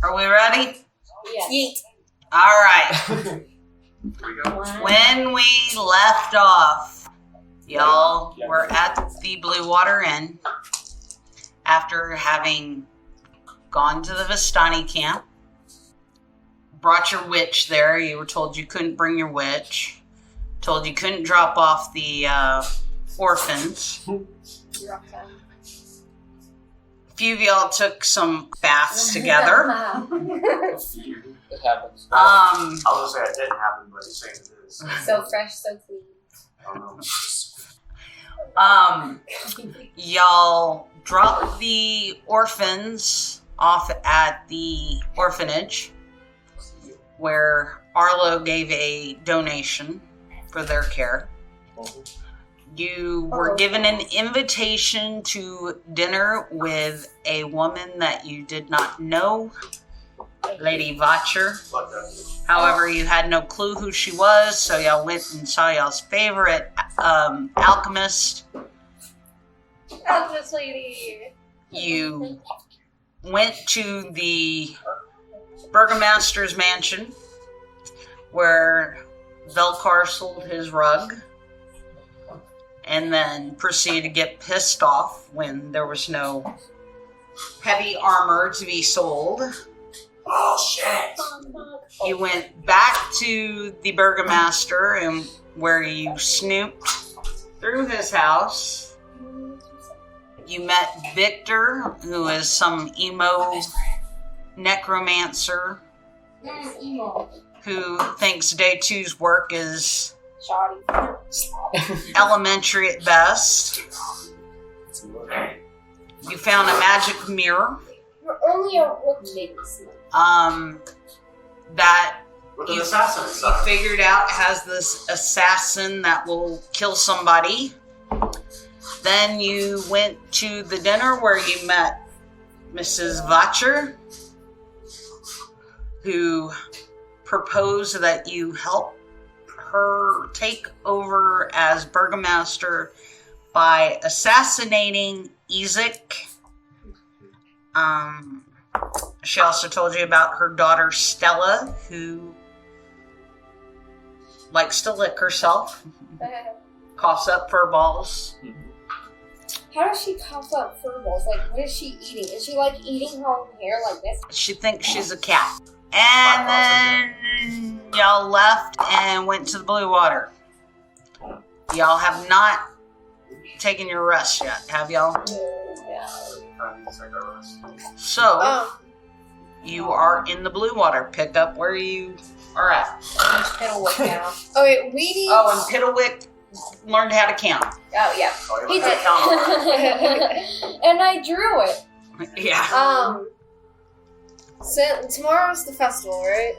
Are we ready? Yes. Yeet. All right. Here we go. When we left off, y'all were at the Blue Water Inn after having gone to the Vistani camp. Brought your witch there. You were told you couldn't bring your witch. Told you couldn't drop off the orphans. A few of y'all took some baths together. It happens. I was gonna say it didn't happen, but he's saying it is. So fresh, so clean. I don't know. Y'all dropped the orphans off at the orphanage where Arlo gave a donation for their care. You were given an invitation to dinner with a woman that you did not know, Lady Vacher. However, you had no clue who she was, so y'all went and saw y'all's favorite alchemist. Alchemist lady. You went to the Burgomaster's mansion where Velcar sold his rug, and then proceeded to get pissed off when there was no heavy armor to be sold. Oh shit! You went back to the Burgomaster and where you snooped through his house. You met Victor, who is some emo necromancer who thinks Day 2's work is Shoddy. elementary at best. You found a magic mirror You're only a rookie. that With an you assassin inside. figured out has this assassin that will kill somebody. Then you went to the dinner where you met Mrs. Vacher, who proposed that you help her take over as Burgomaster by assassinating Ezek. She also told you about her daughter Stella, who likes to lick herself, coughs up fur balls. How does she cough up fur balls? Like, what is she eating? Is she like eating her own hair like this? She thinks she's a cat. And then y'all left and went to the Blue Water. Y'all have not taken your rest yet, have y'all? So, you are in the Blue Water. Pick up where you are at. Piddlewick now. Okay, we need. Oh, and Piddlewick learned how to count. Oh yeah, Oh, he you look at did. And I drew it. Yeah, So tomorrow's the festival, right?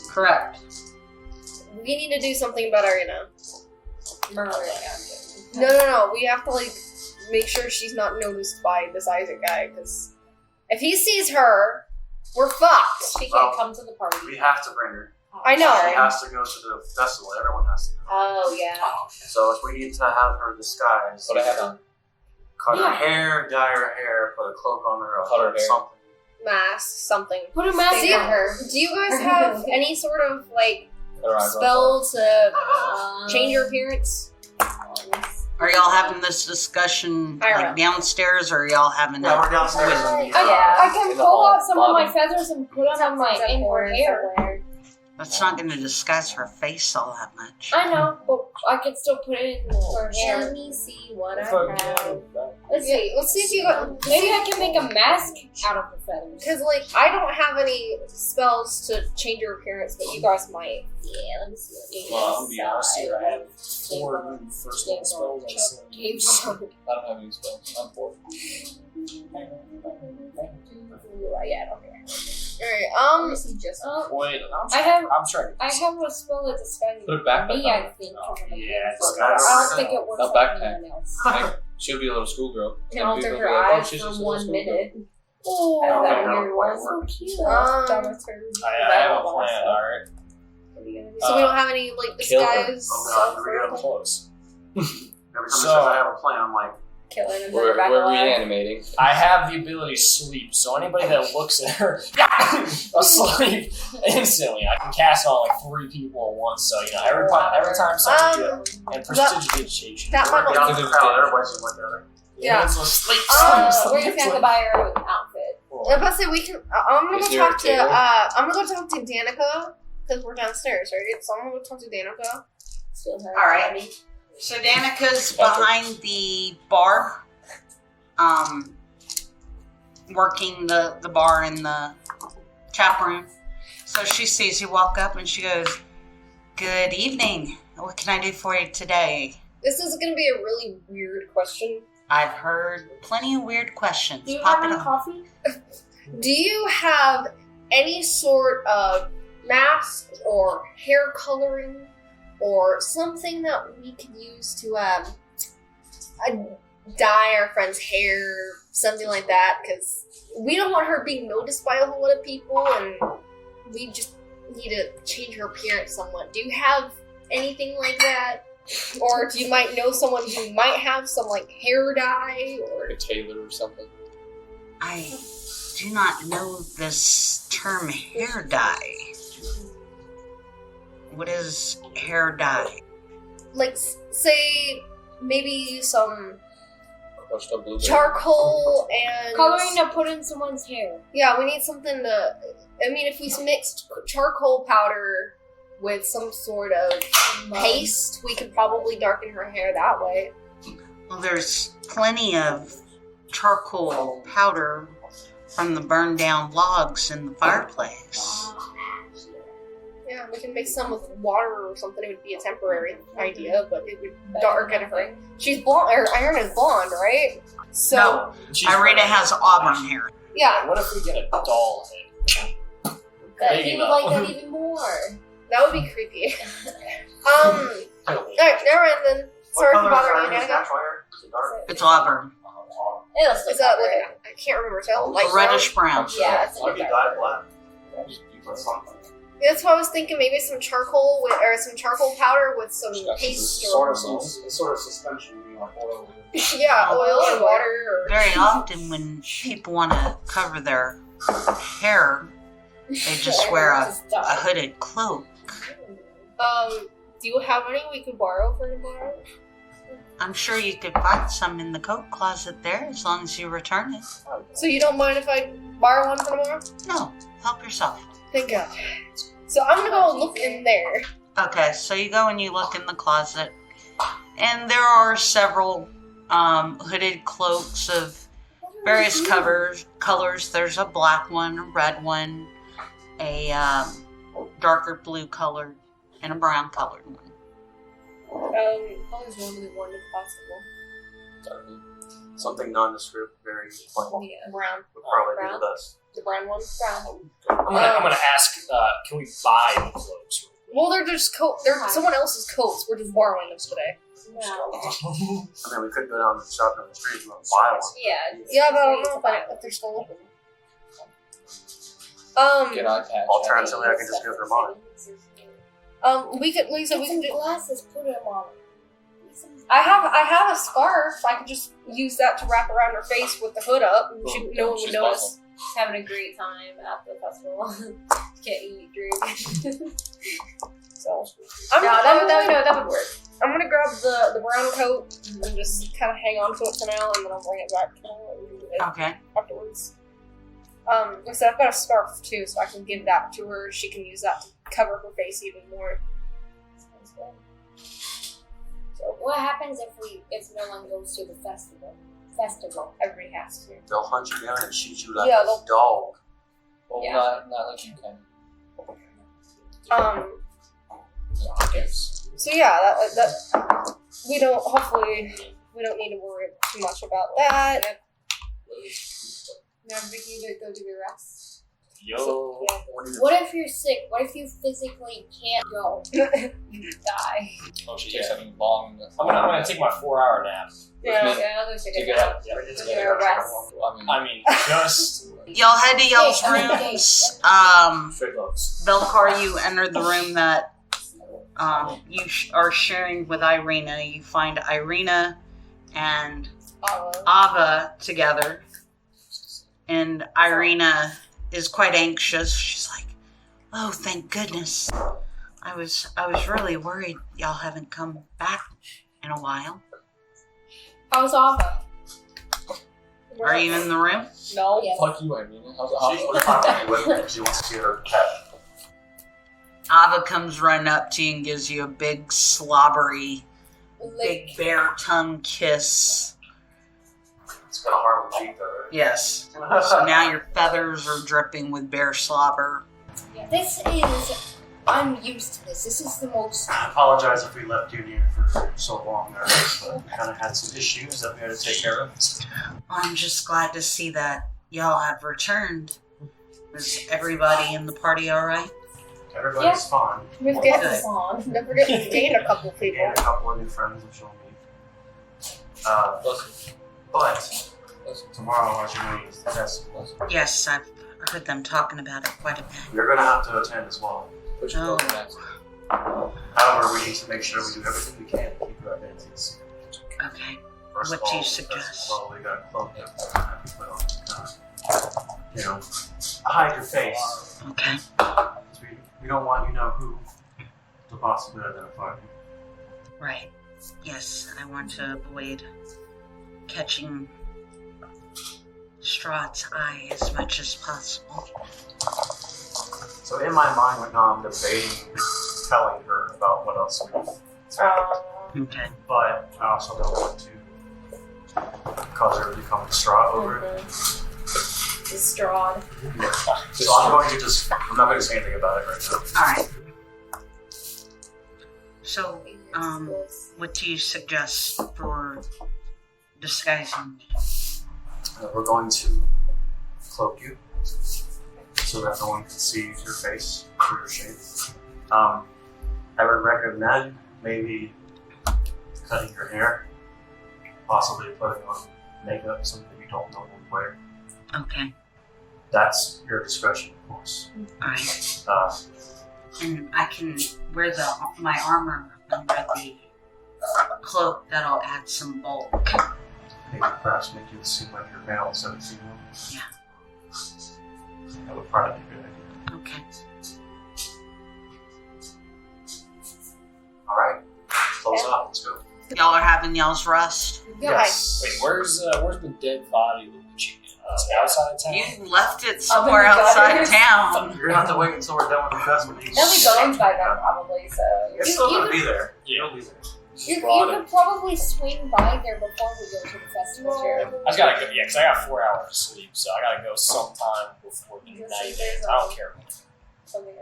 correct. We need to do something about Ireena. Murder. No. We have to make sure she's not noticed by this Isaac guy, because if he sees her, we're fucked. She can't come to the party. We have to bring her. I know. She has to go to the festival. Everyone has to go. Oh yeah. So if we need to have her disguised, Put a hat on. cut her hair, dye her hair, put a cloak on her, or Cut her hair. something. Mask, something. Put a mask See, on her. do you guys have any sort of Her eyes spell to change your appearance? Are y'all having this discussion downstairs, or are y'all having Yeah, it we're downstairs. with- I can In the pull hall, out some of my lobby. feathers and put them on my in her hair. That's not going to disguise her face all that much. I know, but I can still put it in her hair. Let me see what I Fuck have. Let's see. Let's see if you got. Maybe I can make a mask out of the feathers. Because I don't have any spells to change your appearance, but you guys might. Yeah, let me see. Well, I'll be honest here, I have 4 new first level spells. I don't have any spells. I'm 4. Yeah, I don't care. Alright, Just Wait, I have I'm trying I have a spell that disguises Put a backpack me. I on. think. yeah, it's I don't think it works No on backpack. anyone else. She'll be a little schoolgirl. Can alter People her be like, oh, eyes she's for just a little 1 schoolgirl. minute. Oh, I have that Okay, weird no, one. so cute. I have a plan, alright. so we don't have any kill her. disguise. Oh god, here we go. Close. Every time So- he says I have a plan, I'm like, killing and We're back alive. reanimating. I have the ability to sleep, so anybody that looks at her asleep instantly, I can cast on like 3 people at once. So every time somebody and prestidigitation. that might The not opposite crowd, everybody's just like that. Yeah. Sleep. We're just gonna have to buy her an outfit. I was about to say we can. I'm gonna Is go there a talk to. table? I'm gonna go talk to Danica because we're downstairs, right? So I'm gonna go talk to Danica. Steal her. All right. So Danica's behind the bar, working the bar in the tap room. So she sees you walk up and she goes, "Good evening. What can I do for you today?" This is gonna be a really weird question. I've heard plenty of weird questions. Do you Pop have it any on. coffee? Do you have any sort of mask or hair coloring or something that we could use to dye our friend's hair, something like that? Because we don't want her being noticed by a whole lot of people, and we just need to change her appearance somewhat. Do you have anything like that? Or do you might know someone who might have some like hair dye or Like a tailor or something. I do not know this term hair dye. What is hair dye? like say maybe some Crushed up blueberry. charcoal and Coloring to put in someone's hair. Yeah, we need something to. I mean, if we mixed charcoal powder with some sort of paste, we could probably darken her hair that way. Well, there's plenty of charcoal powder from the burned down logs in the fireplace. Yeah, we can mix some with water or something. It would be a temporary idea, but it would darken her. She's blonde, or Ireena's blonde, right? So, No, She's Ireena has auburn hair. yeah, What if we get a doll head? That Big you enough. like that even more. that would be creepy. Alright, never mind then. Sorry for bothering you, Danica. Natural hair? Is it dark? It's auburn. It'll still Is that cover it. like, I can't remember, tell like Reddish brown. Yeah, it's I'd be dyed black. Or something. That's why I was thinking maybe some charcoal with, or some charcoal powder with some paste or Sort Sort of suspension, like oil. yeah, oil or water or Very often when people want to cover their hair, they just wear a hooded cloak. Do you have any we could borrow for tomorrow? I'm sure you could find some in the coat closet there as long as you return it. So you don't mind if I borrow one for tomorrow? No, help yourself. Thank God. So I'm gonna go look in there. Okay, so you go and you look in the closet, and there are several hooded cloaks of various colors. There's a black one, a red one, a darker blue colored, and a brown colored one. Color's normally one if possible. Something nondescript, very plain. Yeah, brown. Would probably be Brown? the best. The brown one. Brown. I'm gonna ask. Can we buy the clothes? Well, they're just they're someone else's coats. We're just borrowing them today. No. I mean, we could go down to the shop down the street and buy one. Yeah. Yeah, but I don't know if they're still open. Get eye patch. Alternatively, I can just give her mine. We could, Lisa, we Get can some do. glasses, put them on. I have a scarf. I could just use that to wrap around her face with the hood up, and no one would She's notice. awesome. Having a great time at the festival. Can't eat, drink. So that would work. I'm gonna grab the brown coat and just kind of hang on to it for now, and then I'll bring it back Okay. afterwards. Like I said, I've got a scarf too, so I can give that to her. She can use that to cover her face even more. Sounds good. So what happens if no one goes to the festival? Everybody has to. They'll hunt you down and shoot you like Yeah, a they'll- dog. Well, Yeah. not like you can. So yeah, that we don't. Hopefully, we don't need to worry too much about that. Now, Vicky, you go do your rest. Yo. What if you're sick? What if you physically can't go? You die. Oh, she takes something long. I'm gonna take my 4-hour nap. Yeah. I'll go take To a get nap. up. Yeah, To get a rest. I mean, just Y'all head to y'all's Okay, rooms. straight looks. Velcar, you enter the room that you are sharing with Ireena. You find Ireena and Ava together, and Ireena is quite anxious. She's like, "Oh, thank goodness! I was really worried y'all haven't come back in a while. How's Ava? Are you in the room?" No, Yes. fuck you, Ireena. How's She's it? fine with it. She wants to see her pet. Ava comes running up to you and gives you a big slobbery, big bear tongue kiss. It's got a horrible cheek though, right? Yes. So now your feathers are dripping with bear slobber. This is. I'm used to this. This is the most. I apologize if we left you here for so long there, but we kind of had some issues that we had to take care of. I'm just glad to see that y'all have returned. Is everybody in the party all right? Everybody's fine. We've got this on. Don't forget we've gained a couple people. And a couple of new friends which you'll meet. But tomorrow, as you know, is the festival. Yes, I've heard them talking about it quite a bit. You're going to have to attend as well. Which Oh. book next? However, we need to make sure we do everything we can to keep your identities. Okay. First What of all, do you suggest? Well, we got a cloak that we put on. Hide your face. Okay. We don't want you to know who to possibly identify. Right. Yes, I want to avoid catching Strahd's eye as much as possible. So in my mind right now, I'm debating telling her about what else we've found. Okay. But I also don't want to cause her to become distraught over it. Distraught. Yeah. So I'm not going to say anything about it right now. All right. So, what do you suggest for disguising? We're going to cloak you so that no one can see your face or your shape. I would recommend maybe cutting your hair, possibly putting on makeup, something you don't normally wear. Okay. That's your discretion, of course. All right. And And I can wear my armor under the cloak. That'll add some bulk. maybe perhaps make you seem like you're male instead of female. Yeah. That would probably be a good idea. Okay. Alright. Close off, let's go. Y'all are having y'all's rest. Yes. Wait, where's the dead body of the chicken? Is it outside of town? You left it somewhere Up in the outside gutters. town. You're gonna have to wait until we're done with the festival. They'll be gone by then, probably. So It's still gonna be there. It'll be there. you could probably swing by there before we go to the festival. I just gotta go, yeah, because I got 4 hours of sleep, so I gotta go sometime before the night ends. I don't care. Something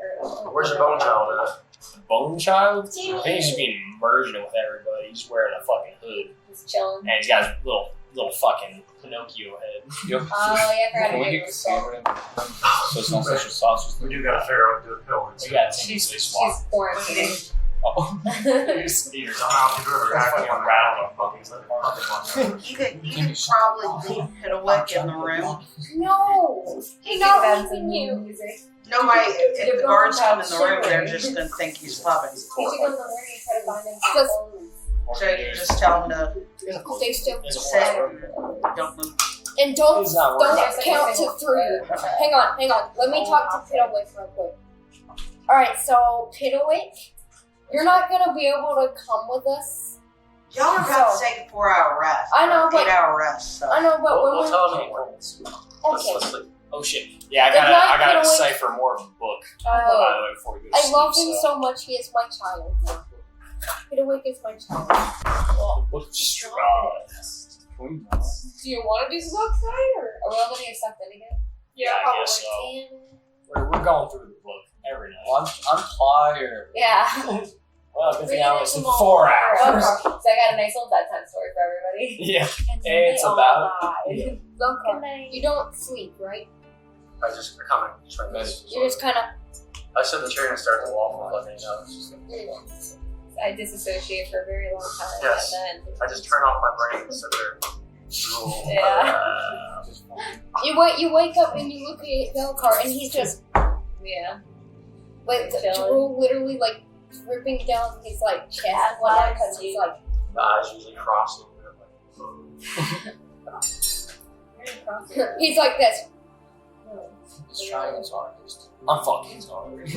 Where's your bone child at? The Bone Child? I think he's just being merged with everybody. He's wearing a fucking hood. He's chilling. And he's got his little fucking Pinocchio head. Yep. Oh, yeah, I forgot Can we to get do Cassandra? So it's not such a sausage. We do gotta figure out how to do a pill. We got Timmy She's say swap. quarantined. Oh, Somehow to do it acting on rattle fucking You could probably hit a lick in the room. No, he's not leaving you. Nobody, if the guards come in the room, they're just gonna think he's pupping. You should go in the morning and try to find him. So you just tell them to Stay still. There's a sit horse. and don't move. And don't He's not worried about count to 3. Hang on. Let me talk to Piddlewick real quick. Alright, so Piddlewick, you're not gonna be able to come with us. Y'all are about to take a 4-hour rest. I know, but- 8-hour rest. So. I know, but We'll when tell him. Okay. Let's sleep. Oh shit. Yeah, I The gotta Black I gotta Widow- decipher more of a book, by the way, before we go to I sleep. love him so much, he is my child. Piddlewick is my child. The book of Strahd. Do you want to do some book tonight, or are we all gonna accept it again? Yeah, I guess so. We're going through the book every night. Well, I'm tired. Yeah. Well, good thing I only slept Read it 4 tomorrow. hours. So I got a nice little bedtime story for everybody. Yeah. And then It's they all about- died. yeah. Velcar, you don't sleep, right? I just kind of trying to. You're just kind of. I sit in the chair and start to walk for like, you know, it's just I disassociate for a very long time. Yes. And then I just turn off my brain and sit there. Drool. Yeah. you wake up and you look at Velcar and he's just like the drool literally like dripping down his like chest because he's like The eyes usually cross a little bit. Like, He's like this. He's trying his hardest. I'm fucking his hardest.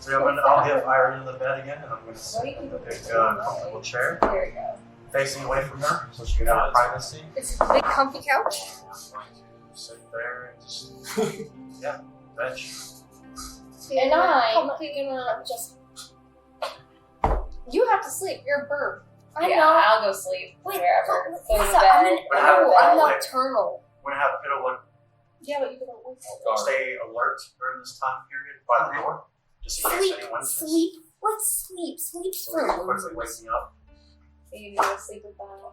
I'll give Ireena the bed again, and I'm going to sit in the big, comfortable chair, There you go. facing away from her, so she can have privacy. It's a big comfy couch. I'm going to sit there and just, veg. And I'm gonna just. You have to sleep. You're a bird. I Yeah, know. I'll go sleep Wait, wherever. Go to Lisa, I'm bed. an owl. I'm nocturnal. We're going to have Piddle look, Yeah, but you can always stay alert during this time period by the door, just in case anyone Sleep. Let's sleep. Sleep's for quickly wake me up. You can go sleep with that.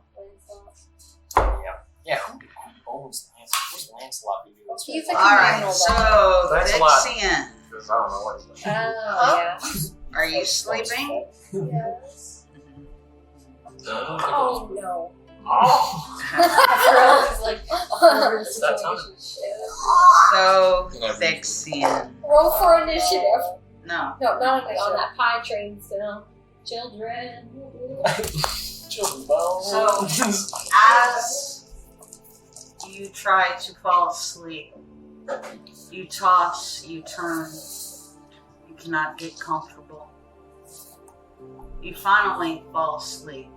Yeah, who owns Lancelot? Where's Lancelot? He's like Alright, so Thanks a lot. Vixien, Because I don't know what he's doing. Oh, yeah. are you sleeping? Yes. Oh no. It's like, It's that time. So, Vixien. Roll for initiative. No. No, not like initiative. on that pie train still. Children. Children bones. So, as you try to fall asleep, you toss, you turn, you cannot get comfortable. You finally fall asleep.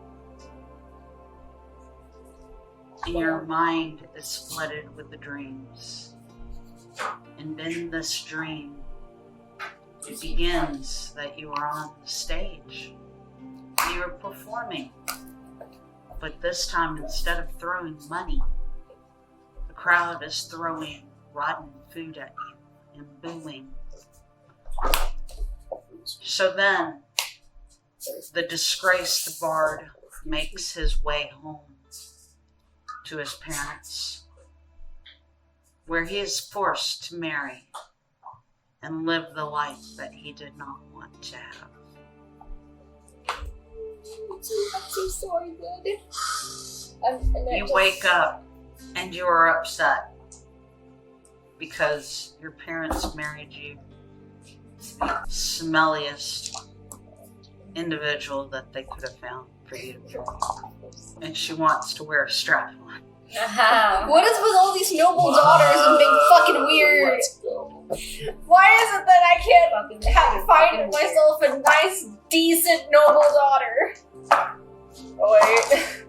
And your mind is flooded with the dreams. And in this dream, it begins that you are on the stage. You are performing. But this time, instead of throwing money, the crowd is throwing rotten food at you and booing. So then, the disgraced bard makes his way home to his parents, where he is forced to marry and live the life that he did not want to have. I'm so sorry, Daddy. You wake up and you are upset because your parents married you to the smelliest individual that they could have found for you to marry. And she wants to wear a strap on. What is with all these noble daughters and being fucking weird? Let's go. Why is it that I can't find myself a nice, decent, noble daughter? Oh wait.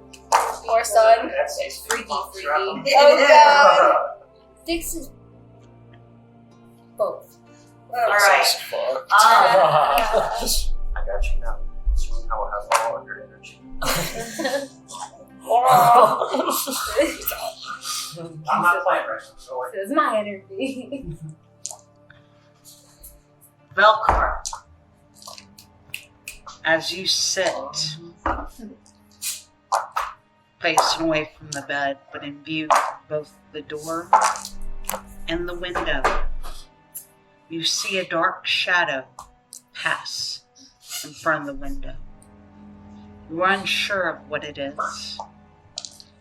More son. That's Freaky. Oh god. Dix is both. Alright. Fuck. I got you now. Soon I will have all of your energy. I'm not playing right now, so like, This is my energy. Velcar, as you sit facing away from the bed, but in view of both the door and the window, you see a dark shadow pass in front of the window. You are unsure of what it is.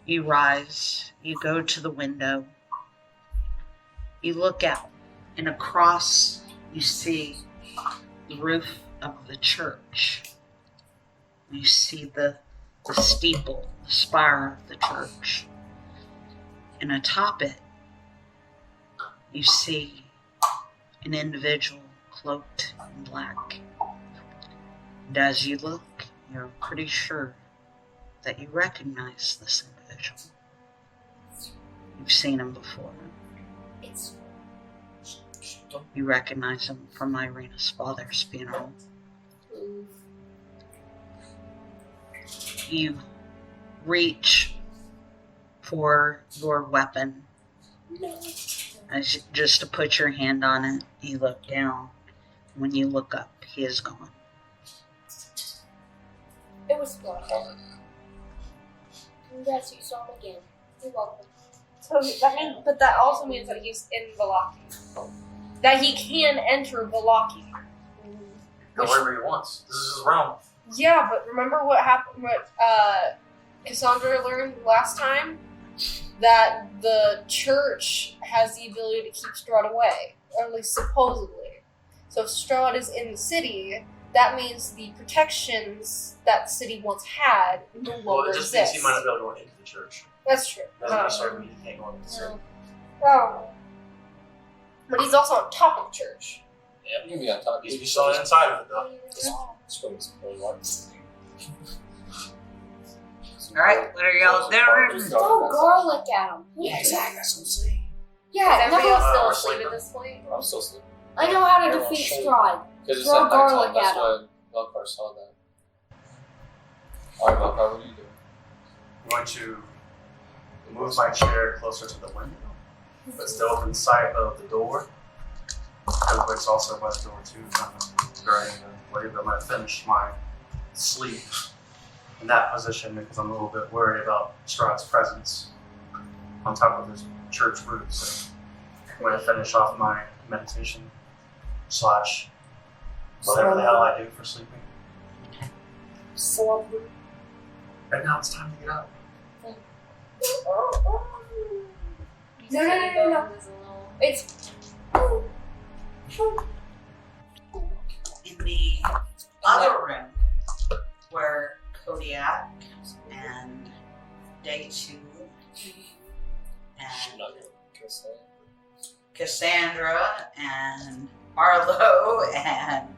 You rise, you go to the window, you look out, and across you see the roof of the church. You see the steeple, the spire of the church. And atop it, you see an individual cloaked in black. And as you look, you're pretty sure that you recognize this individual. You've seen him before. You recognize him from Ireena's father's funeral. You reach for your weapon. Just to put your hand on it, you look down. When you look up, he is gone. It was fun. Congrats, you saw him again. You're welcome. So that also means that he's in Vallaki. That he can enter Vallaki. go wherever he wants. This is his realm. Yeah, but remember what happened? What Cassandra learned last time? That the church has the ability to keep Strahd away, or at least supposedly. So if Strahd is in the city, that means the protections that the city once had no Well, longer it just means exist. he might not be able to go into the church. That's true. Doesn't necessarily mean he can't go into the city. But he's also on top of the church. Yeah, you can be on top. He's still inside of it though. This one's really hard. Alright, what are y'all doing? Throw garlic at him. Yeah, exactly. That's what I'm saying. Yeah, Everybody never, else still we're asleep sleeping. at this point? I'm still sleeping. I know how to Everyone defeat shake. Strahd. Because it's Throw at nighttime. garlic That's at why Velcar saw that. Alright, Velcar, what are you doing? I'm going to move my chair closer to the window, but still in sight of the door. Earthquake's also by the door too, kind of guarding the way, but I'm going to finish my sleep in that position because I'm a little bit worried about Strahd's presence on top of this church roof. So I'm going to finish off my meditation / whatever the hell I do for sleeping. Slumber. Right now it's time to get up. No. It's In the other room where Kodiak and Day 2 and Cassandra and Arlo and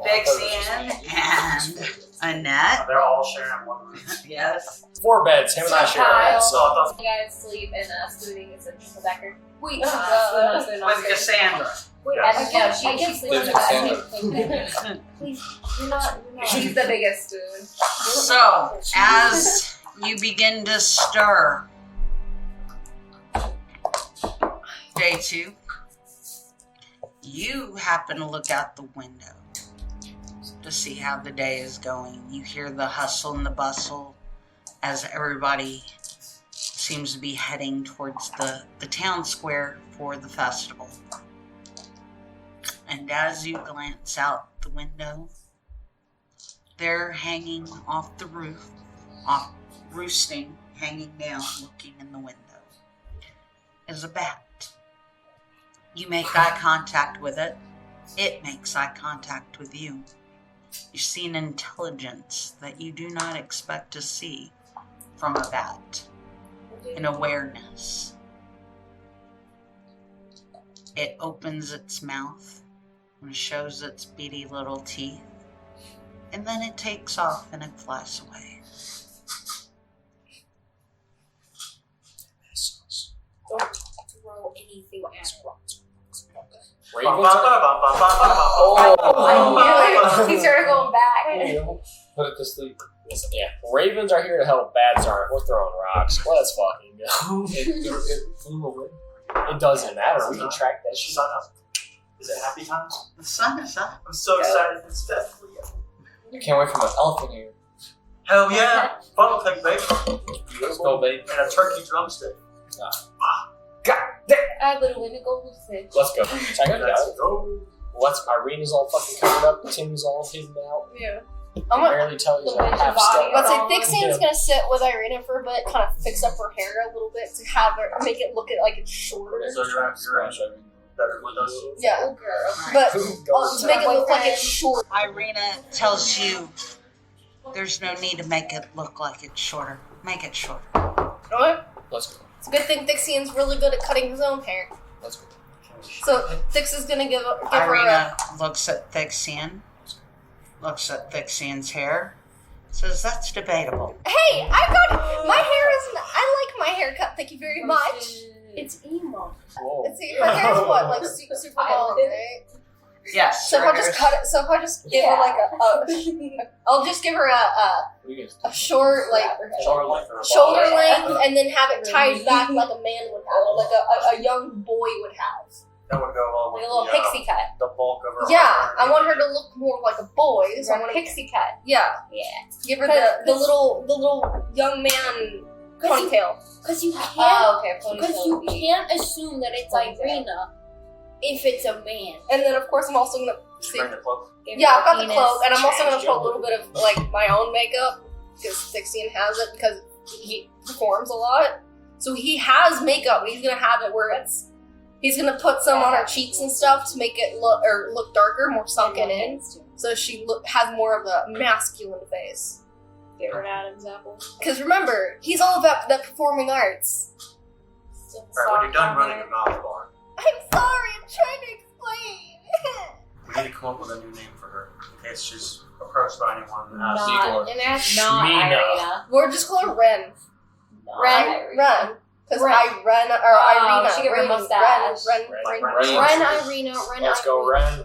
Fixian and Annette. They're all sharing one room. Yes. 4 beds. Him and I share a bed. So You guys sleep and Spooning is in the backer. wait. With Cassandra. Wait, Yes. Yeah, I she can sleeps in Lives the with back. Please, you're not. She's the biggest spoon. So, as you begin to stir, Day 2, you happen to look out the window to see how the day is going. You hear the hustle and the bustle as everybody seems to be heading towards the town square for the festival. And as you glance out the window, they're hanging off the roof, roosting, hanging down, looking in the window, is a bat. You make eye contact with it. It makes eye contact with you. You see an intelligence that you do not expect to see from a bat. An awareness. It opens its mouth and shows its beady little teeth. And then it takes off and it flies away. Don't throw anything at him. Ravens I knew it. He started going back. Put it to sleep. Yeah, Ravens are here to help. Bats aren't. We're throwing rocks. Let's fucking go. It flew away. It doesn't matter. We can track that shit. Sun up. Is it happy time? The sun is up. I'm so excited for this festival. I can't wait for my elephant here. Hell yeah! Funnel cake, baby. Let's go, baby. And a turkey drumstick. I literally go with it. Let's go. Check it Let's out. go. Let's. Ireena's all fucking covered up. Tim's all hidden out. Yeah. You I'm can gonna, barely tell he's The like bitch half body. step. let's say Oh, Thixian's gonna sit with Ireena for a bit, kind of fix up her hair a little bit to have her make it look like it's shorter. So you're better with us. Yeah, Oh, girl. but to make it look like it's short. Ireena tells you there's no need to make it look like it's shorter. Make it shorter. Okay? Let's go. It's a good thing Thixian's really good at cutting his own hair. Let's go. So Thix is gonna give her a. Ireena looks at Thixian, looks at Thixian's hair, says that's debatable. Hey, I got my hair is. I like my haircut. Thank you very much. It's emo. Whoa. See, her hair's what, like super long, right? Yes. So if I just cut it, so if I just give her like I'll just give her a short like shoulder length, and then have it tied back like a man would have, like a young boy would have, That would go well like with a little pixie cut. the bulk of her. Yeah, armor. I want her to look more like a boy. So I want to Pixie cut. yeah, Yeah. give her the little young man ponytail. Because you can't, Oh, okay. because you can't assume that it's Ireena if it's a man. And then of course I'm also gonna see. Bring the cloak. Yeah, I've got the cloak, and I'm also gonna put a little bit of like my own makeup because Thixian has it because he performs a lot. So he has makeup. He's gonna have it where it's. He's gonna put some on her cheeks and stuff to make it look darker, more sunken in. so she has more of a masculine face. Get rid of Adam's apple. Because remember, he's all about the performing arts. Alright, when you're done running the mouth bar, I'm sorry, I'm trying to explain. we need to come up with a new name for her in case she's approached by anyone and asks. Igor. And that's Not Mina. Ireena. We'll just call her Ren. Not Ren. Ireena. Because Ren. Irena. she got her Ren, mustache. Ren, Like Ren, Ren. Ren. Ireena, Ren. Let's go, Ren.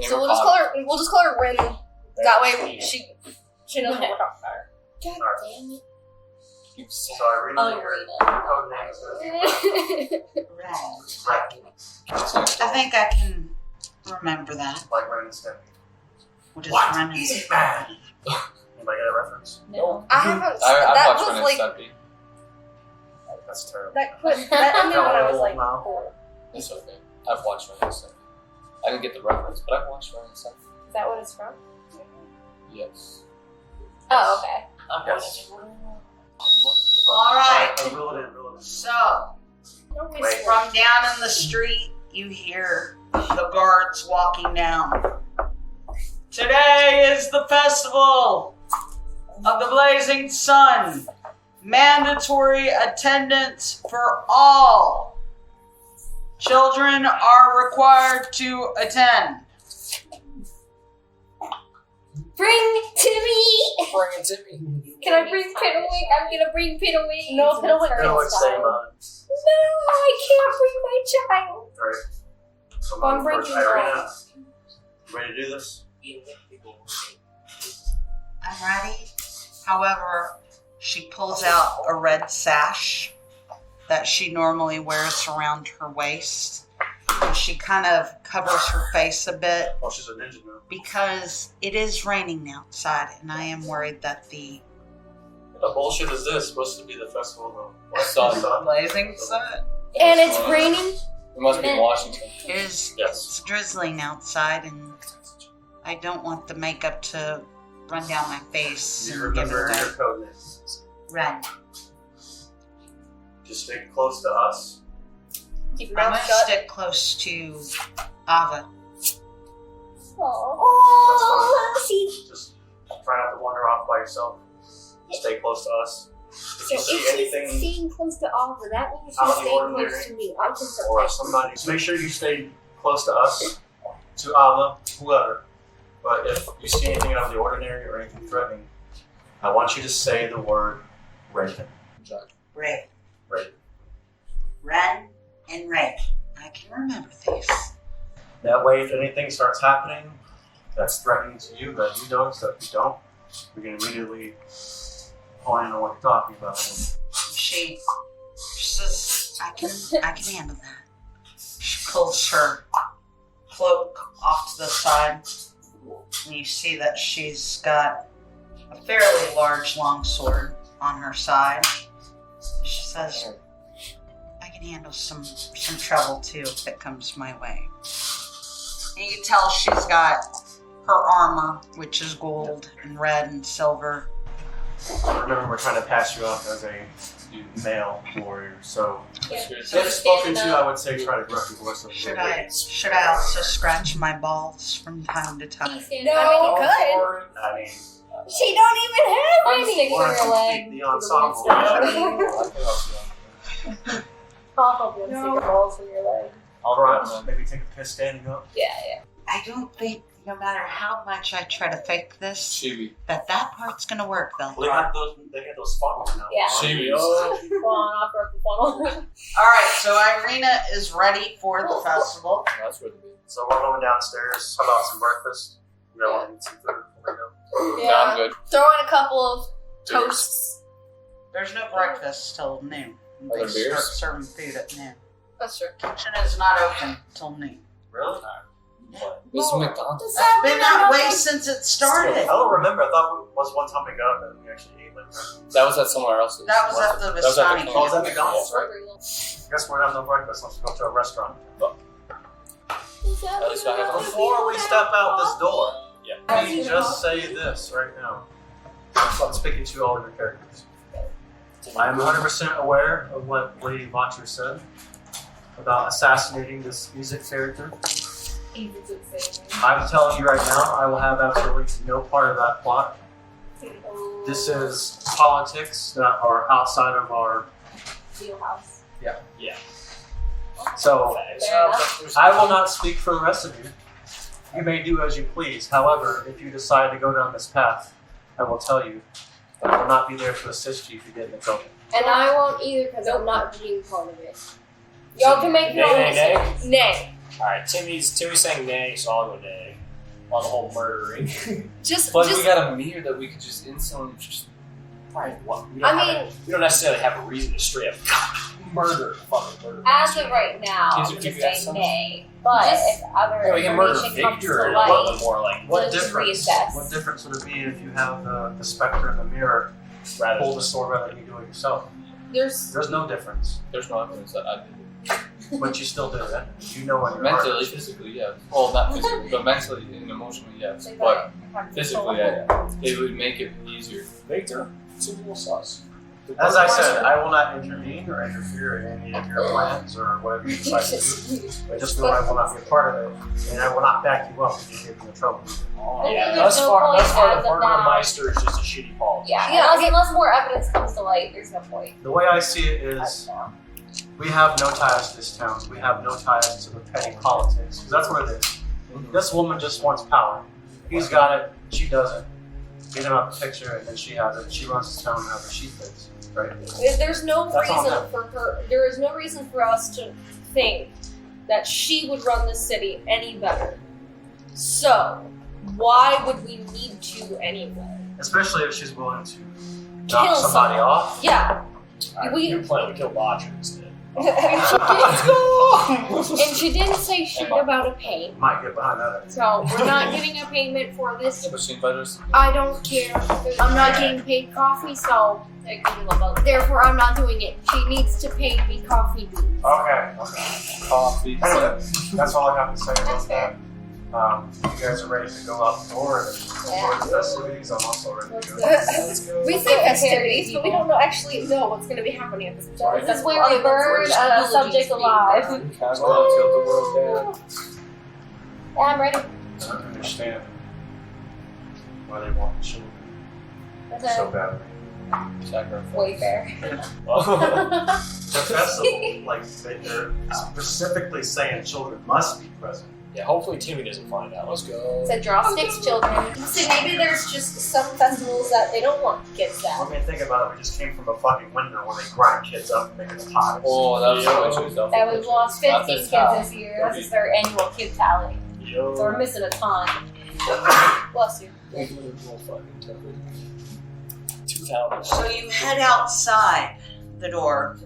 So we'll just call her Ren. That way she knows what we're talking about. God Alright. damn it. So Ireena, your code name is going to be Right. I think I can remember that. like Ren and Stimpy. What is What? Ren and Easy man. Anybody get a reference? No. I haven't. I've that watched was Ren like and Stimpy. That's terrible. that ended when I was like No. 4. It's okay. I've watched Ren and Stimpy. I didn't get the reference, but I've watched Ren and Stimpy. Is that what it's from? Yes. Oh, okay. Yes. All right. Reel it in. So, Wait. from down in the street, you hear the guards walking down. Today is the festival of the blazing sun. Mandatory attendance for all. Children are required to attend. Bring to me! Bring it to me. Can I bring Piddlewick? I'm gonna bring Piddlewick. No, Piddlewick Piddlewick, same No, I can't bring my child. Alright. So Well, I'm my first breaking Ireena. You ready to do this? I'm ready. However, she pulls out a red sash that she normally wears around her waist. And she kind of covers her face a bit Oh, she's a ninja now. because it is raining outside, and I am worried that the What the bullshit is this? Supposed to be the festival of Sun. blazing sun And it's raining. It must be in Washington. is Yes. it's drizzling outside, and I don't want the makeup to run down my face You and give it remember away. your code name. Ren. Just stay close to us. Keep your I'm mouth gonna shut. stick close to Ava. Oh, see. Just try not to wander off by yourself. Stay close to us. If So you if see she's anything staying close to Oliver, that means out she's of the staying ordinary, close to me. I can or protect somebody, just make sure you stay close to us, to Ava, whoever. But if you see anything out of the ordinary or anything threatening, I want you to say the word Raven. Ray. Raven. Ren and Ray. I can remember these. That way, if anything starts happening that's threatening to you that you don't, so if you don't, we can immediately hone in on what you're talking about. She says, I can handle that. She pulls her cloak off to the side, and you see that she's got a fairly large long sword on her side. She says, I can handle some trouble too if it comes my way. And you can tell she's got her armor, which is gold and red and silver. Remember, we're trying to pass you off as a male warrior, so Yeah. if spoken to, I would say try to gruff your voice a little Should bit. I also scratch my balls from time to time? Ethan, No, I mean, you could. I mean, She don't even have I'm any. sticking Or to your leg. the ensemble. I'll help you stick your balls in your leg. Alright, maybe take a piss standing up. Yeah. I don't think, no matter how much I try to fake this, Chibi. that part's gonna work, Well, Velcar. they have those funnels now. Yeah. Chibi. Go on, offer up the funnel. Alright, so Ireena is ready for the festival. That's where the big. So we're going downstairs. How about some breakfast? You guys want to eat some food before we go? No, I'm good. Throw in a couple of toasts. There's no breakfast till noon. Are They there start beers? serving food at noon. That's true. Kitchen is not open till noon. Really? This is McDonald's. It's been that way since it started. I don't remember. I thought it was one time we got up and we actually ate like that. That was at somewhere else. That was at the That was at Vistani. the Oh, was that camp. McDonald's, right? Guess we're having no breakfast. Let's go to a restaurant. At least I have a Before we step out this door, Yeah. please just say this right now. I'm speaking to all of your characters. I am 100% aware of what Lady Watcher said about assassinating this music character. I'm telling you right now, I will have absolutely no part of that plot. This is politics that are outside of our. Wheelhouse. Yeah. Yeah. So, Fair enough. I will not speak for the rest of you. You may do as you please. However, if you decide to go down this path, I will tell you that I will not be there to assist you if you get into trouble. And I won't either because I'm not being part of it. Y'all can make your own Nay. decisions. Nay. Alright, Timmy's saying nay, so I'll go nay. On the whole murdering. But we got a meter that we could just instantly just. Right, what? We don't necessarily have a reason to straight up murder fucking murder. As of right now, Kids I'm are gonna keeping that say stuff. nay. But if other Yeah, we can murder information comes Victor to and light, what more like What Let's difference? reassess. What difference would it be if you have the specter in the mirror rather pull the sword rather than you do it yourself? There's no difference, There's no evidence that I did but you still do that. You know when it. you're Mentally, physically, yeah. Well, not physically, but mentally and emotionally, yes. They But have physically, control. it would make it easier. Victor, it's a little sus. As I said, I will not intervene or interfere in any of your plans or whatever you decide to do. But just know I will not be a part of it, and I will not back you up if you get into trouble. Yeah, There's thus no far point the as of now. Burgomaster is just a shitty politician. Yeah, unless more evidence comes to light, there's no point. The way I see it is, As of now. we have no ties to this town. We have no ties to the petty politics. Because that's what it is. This woman just wants power. He's got it, she doesn't. Get him out the picture, and then she has it. She runs the town however she fits. Right? There's no That's all reason that. for her. There is no reason for us to think that she would run this city any better. So, why would we need to anyway? Especially if she's willing to Kill knock somebody someone. off. Yeah. Alright, We- you plan to kill Bodger instead. And she didn't say shit about a payment. Might get behind that. So, we're not getting a payment for this. But she invited us. I don't care. I'm not getting paid coffee, so therefore I'm not doing it. She needs to pay me coffee beans. Okay. Coffee. Anyway, that's all I have to say about that. You guys are ready to go out the door and enjoy the festivities. I'm also ready to go. We say festivities, but we don't actually know what's going to be happening at this point. This is where we burn a subject alive. Cast out, tilt the world down. Yeah, I'm ready. I don't understand why they want children so badly. Sacrifice. Wayfair. The festival, like they're specifically saying children must be present. Yeah, hopefully Timmy doesn't find out. Let's go. Said draw sticks, children. See, maybe there's just some festivals that they don't want kids I at. mean, think about it. We just came from a fucking window where they grind kids up and make them pies. Oh, that was so much stuff. And we've lost Not 15 this kids time. this year. This is their annual kid tally. Yo. So we're missing a ton. Bless you. 2,000. So you head outside the door,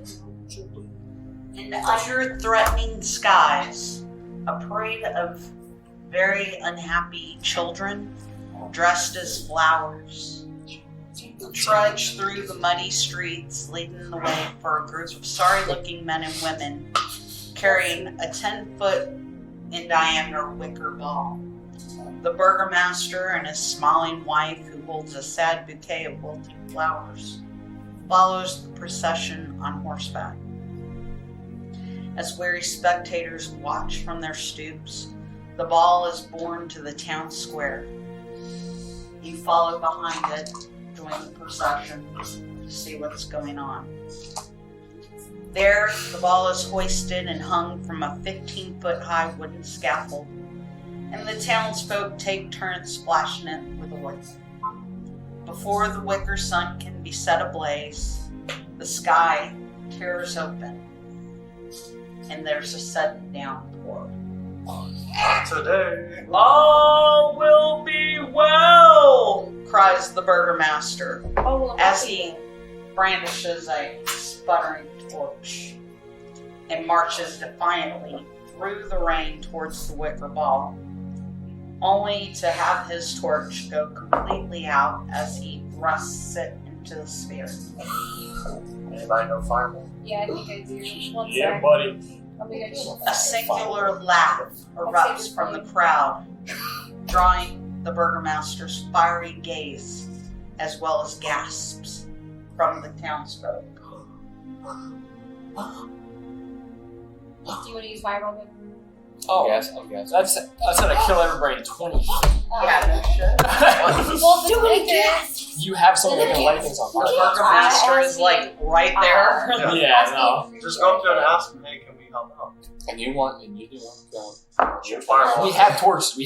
and under threatening skies, a parade of very unhappy children dressed as flowers trudge through the muddy streets, leading the way for a group of sorry-looking men and women carrying a 10-foot in diameter wicker ball. The burgomaster and his smiling wife, who holds a sad bouquet of wilting flowers, follows the procession on horseback. As weary spectators watch from their stoops, the ball is borne to the town square. You follow behind it, join the procession to see what's going on. There, the ball is hoisted and hung from a 15-foot high wooden scaffold, and the townsfolk take turns splashing it with oil. Before the wicker sun can be set ablaze, the sky tears open, and there's a sudden downpour. Today, All will be well, cries the burgomaster Oh, well, as he brandishes a sputtering torch and marches defiantly through the rain towards the wicker ball, only to have his torch go completely out as he thrusts it into the sphere. anybody know Fireball? Yeah, I think I do. One Yeah, sec. buddy. Let me go. A singular laugh erupts from the crowd, drawing the burgomaster's fiery gaze, as well as gasps from the townsfolk. Do you want to use fireball? Oh, Yes, I'm guessing. that's gonna kill everybody in 20 feet. Yeah, no shit. Well, do it again. You have something that can light things on The fire. Burgomaster is like right there. Yeah, no. Just go up to it and ask him, hey, can we help out? And you do want to Your fireball. We have torches.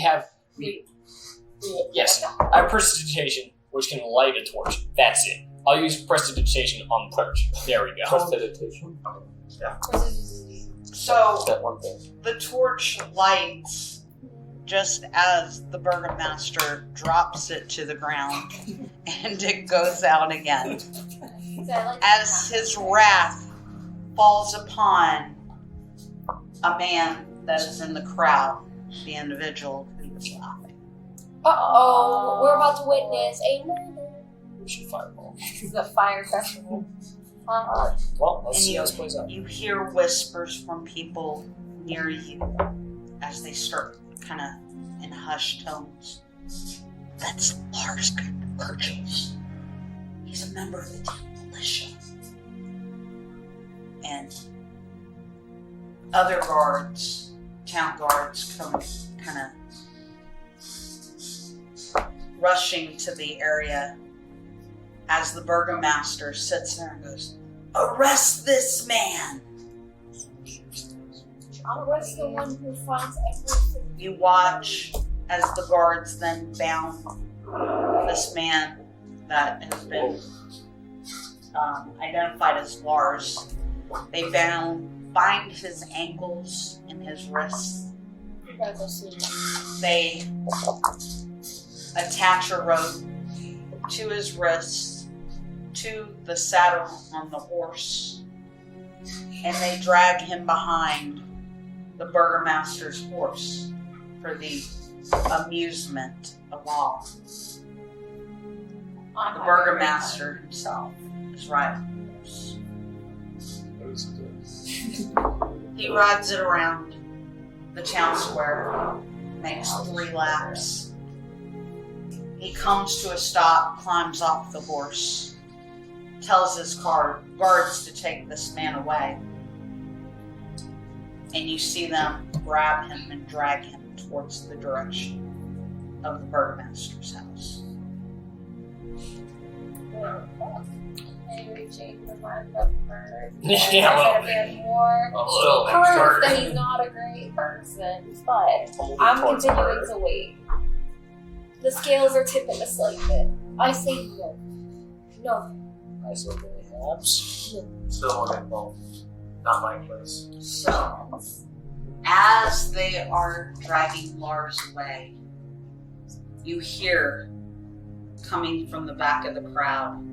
Yes, I have prestidigitation, which can light a torch. That's it. I'll use prestidigitation on the torch. There we go. Prestidigitation. So That one thing. the torch lights just as the Burgomaster drops it to the ground and it goes out again. As his wrath falls upon a man that is in the crowd, the individual who was laughing. Uh-oh, we're about to witness a murder. We should fireball. This is a fire festival. Well, let's And see how this plays out. You hear whispers from people near you as they start kind of in hushed tones. That's Lars Burgess. He's a member of the town militia. And other guards, town guards, come kind of rushing to the area as the Burgomaster sits there and goes, "Arrest this man!" I'll arrest the one who finds everything. You watch as the guards then bound this man that has been identified as Lars. They bind his ankles and his wrists. Gotta go sleep. They attach a rope to his wrists, to the saddle on the horse, and they drag him behind the Burgomaster's horse for the amusement of all. The Burgomaster himself is riding the horse. He rides it around the town square, makes 3 laps. He comes to a stop, climbs off the horse, tells his guards to take this man away. And you see them grab him and drag him towards the direction of the Burgomaster's house. Maybe change the mind of first. Yeah, well, A bit more. Still, Proof that he's not a great person, but I'm continuing to wait. The scales are tipping a slight bit. I say no. No. I said perhaps. Still okay, well, not my place. So, as they are dragging Lars away, you hear coming from the back of the crowd,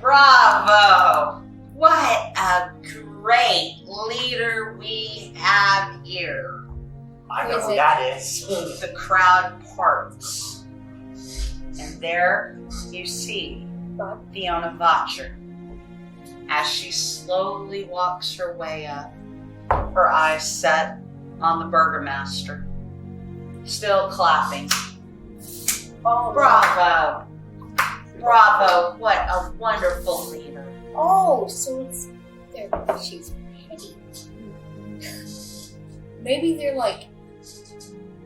"Bravo! What a great leader we have here." I Who know is who it? that is. The crowd parts, and there you see Fiona Vacher as she slowly walks her way up, her eyes set on the Burgomaster, still clapping. Oh, Bravo! Bravo! What a wonderful leader. Oh, so it's they're she's petty. Maybe they're like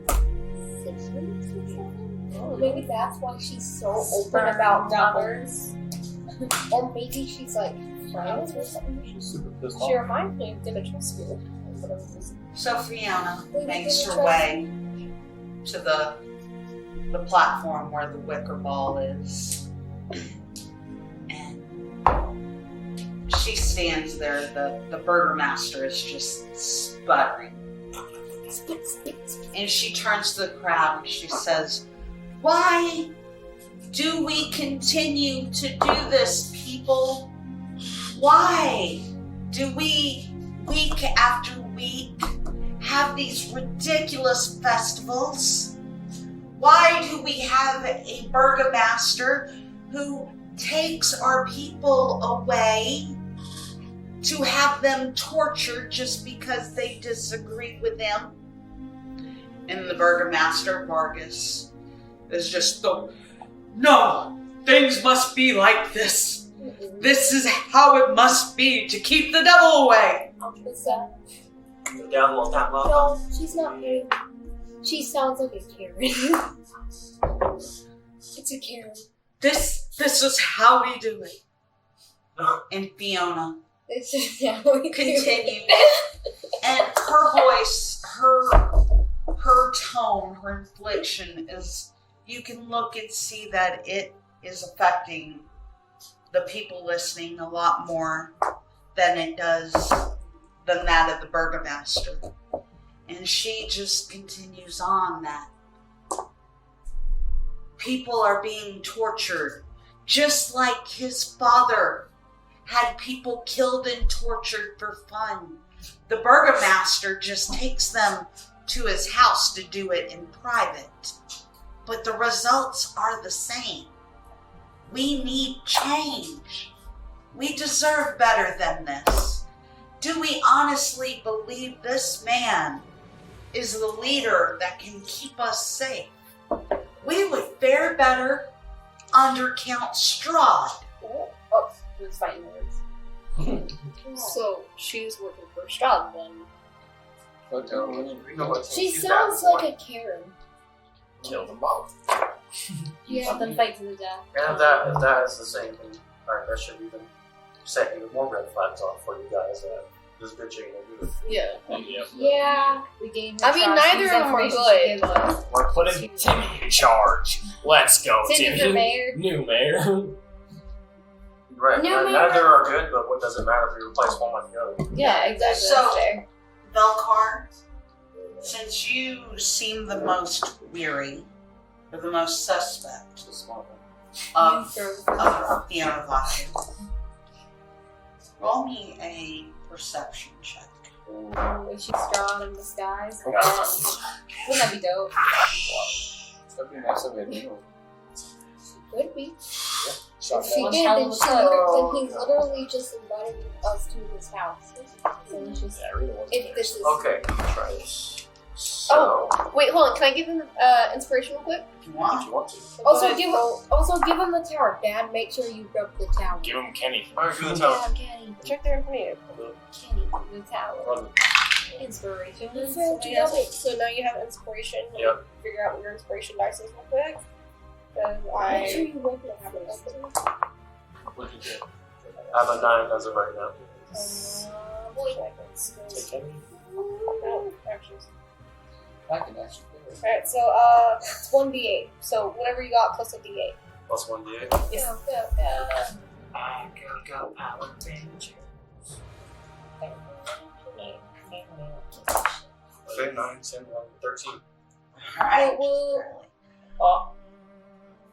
siblings or something. Or maybe that's why she's so open about numbers. Or maybe she's like friends or something. She's super pissed She off. reminds me of Deverell Spirit. Whatever it is. So Fiona Wait, makes wait, her wait. way to the platform where the wicker ball is. And she stands there, the Burgomaster is just sputtering. And she turns to the crowd and she says, "Why do we continue to do this, people? Why do we, week after week, have these ridiculous festivals? Why do we have a Burgomaster who takes our people away to have them tortured just because they disagree with him?" And the Burgomaster, Vargas, is just "No, things must be like this. This is how it must be to keep the devil away. What's that? The devil of that love. No, she's not very. She sounds like a Karen. It's a Karen. This is how we do it. And Fiona This is how we do it. continues, and her voice, her tone, her inflection is. You can look and see that it is affecting the people listening a lot more than it does than that of the Burgomaster. And she just continues on that people are being tortured, just like his father had people killed and tortured for fun. The Burgomaster just takes them to his house to do it in private. But the results are the same. We need change. We deserve better than this. Do we honestly believe this man is the leader that can keep us safe? We would fare better under Count Strahd. Oh, who's fighting words? So she's working for Strahd then. She sounds like a Karen. Kill them both. Yeah. Let them fight to the death. And if that is the same thing, alright, that should even set even more red flags off for you guys. There's a good chance to do it. Yeah. Yeah. We gained I mean, neither of them are good. We're putting Timmy in charge. Let's go, Timmy's Timmy. the mayor. New mayor. Right. No, Neither are good, but what does it matter if we replace one with the other? Yeah, exactly. So- That's fair. Velcar, since you seem the most weary, or the most suspect of Fiona Vallaki, roll me a perception check. Ooh, is she strong in disguise? Wouldn't that be dope? That'd be nice of it. Could be. Shot If she down. did, then he literally just invited us to his house. So it's just, Yeah, Ireena wasn't if there. this is. Okay, try this. So, Wait, hold on. Can I give him inspiration real quick? If you if want. you want to. Also give him the tower, Dad. Make sure you rub the tower. Give him Kenny. Alright, do the tower. Yeah, Kenny. Check their information. Kenny, the tower. Run Inspiration. You failed to rub it. So now you have inspiration. Yep. Figure out what your inspiration dice is real quick. Because Make sure I you rub the tower. What'd you get? I have a 9 as of right now. Take Kenny. no, actions. I can actually do it. Alright, so it's 1d8. So whatever you got plus a d8. Plus 1d8. Yeah. I could go Power Rangers. Okay, 9, 10, 11, 13. Alright. Oh.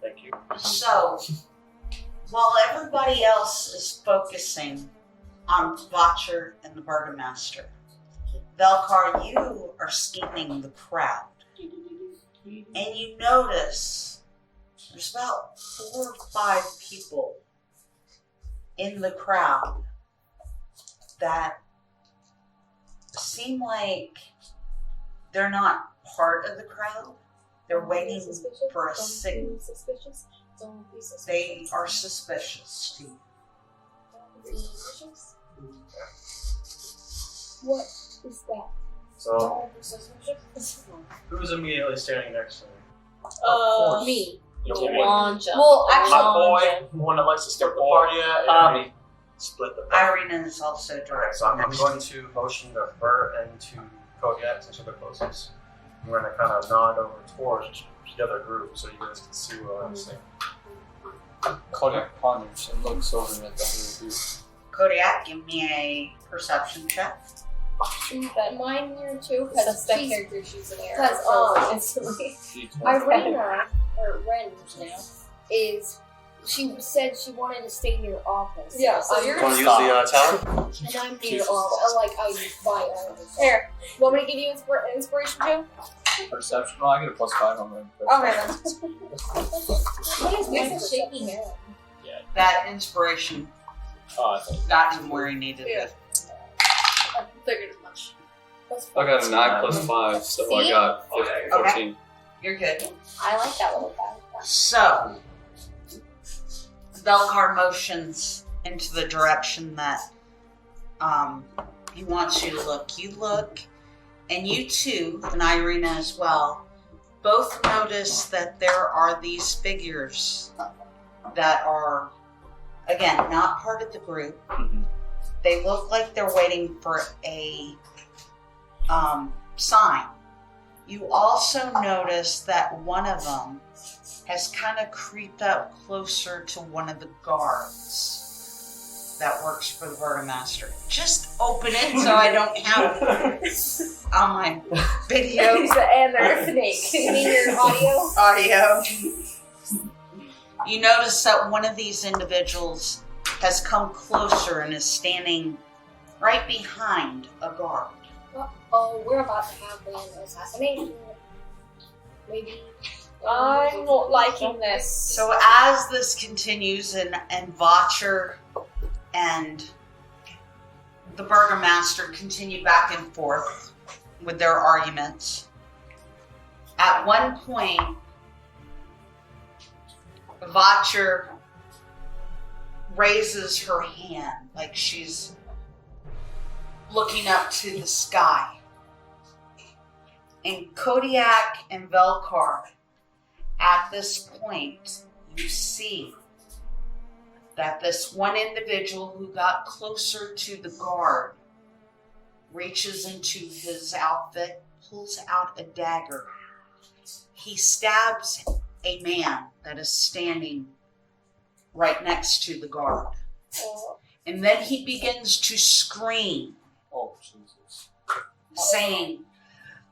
Thank you. So, while everybody else is focusing on Botcher and the Burgomaster, Velcar, you are scanning the crowd. And you notice there's about 4 or 5 people in the crowd that seem like they're not part of the crowd. They're waiting for a signal. Suspicious. Don't be suspicious. They are suspicious to you. Suspicious? What is that? So, who's immediately standing next to me? Me. Timmy. Wanja. Well, actually, My boy, the one that likes to start the party at, Bobby. split the party. Ireena is also Alright, direct. so I'm going to motion to her and to Kodiak since you're the closest. I'm going to kind of nod over towards the other group so you guys can see what I'm saying. Kodak ponders and looks over at the other group. Kodiak, give me a perception check. But mine here too, Suspect because character shoots an arrow. Because instantly. Ireena, or Ren now, she said she wanted to stay near office. Yeah, so you're Want to use the tower? And I'm near office. Like I buy office. Here. You want me to give you inspiration too? Perception. Well, I get a +5 on my Okay then. What is this shaky hand? That inspiration Oh, I think. got him where he needed Yeah. it. I figured as much. I got a 9 +5, so I got 14. You're good. I like that little guy. So, Velcar motions into the direction that he wants you to look. You look, and you too, and Ireena as well, both notice that there are these figures that are, again, not part of the group. They look like they're waiting for a sign. You also notice that one of them has kind of creeped up closer to one of the guards that works for the Burgomaster. Just open it so I don't have on my video. And they're snake. You mean your audio? Audio. You notice that one of these individuals has come closer and is standing right behind a guard. Oh, we're about to have an assassination. Maybe. I'm not liking this. So as this continues, and Voucher and the Burgomaster continue back and forth with their arguments, at one point, Voucher raises her hand like she's looking up to the sky. And Kodiak and Velcar, at this point, you see that this one individual who got closer to the guard reaches into his outfit, pulls out a dagger. He stabs a man that is standing right next to the guard. And then he begins to scream, Oh, Jesus. saying,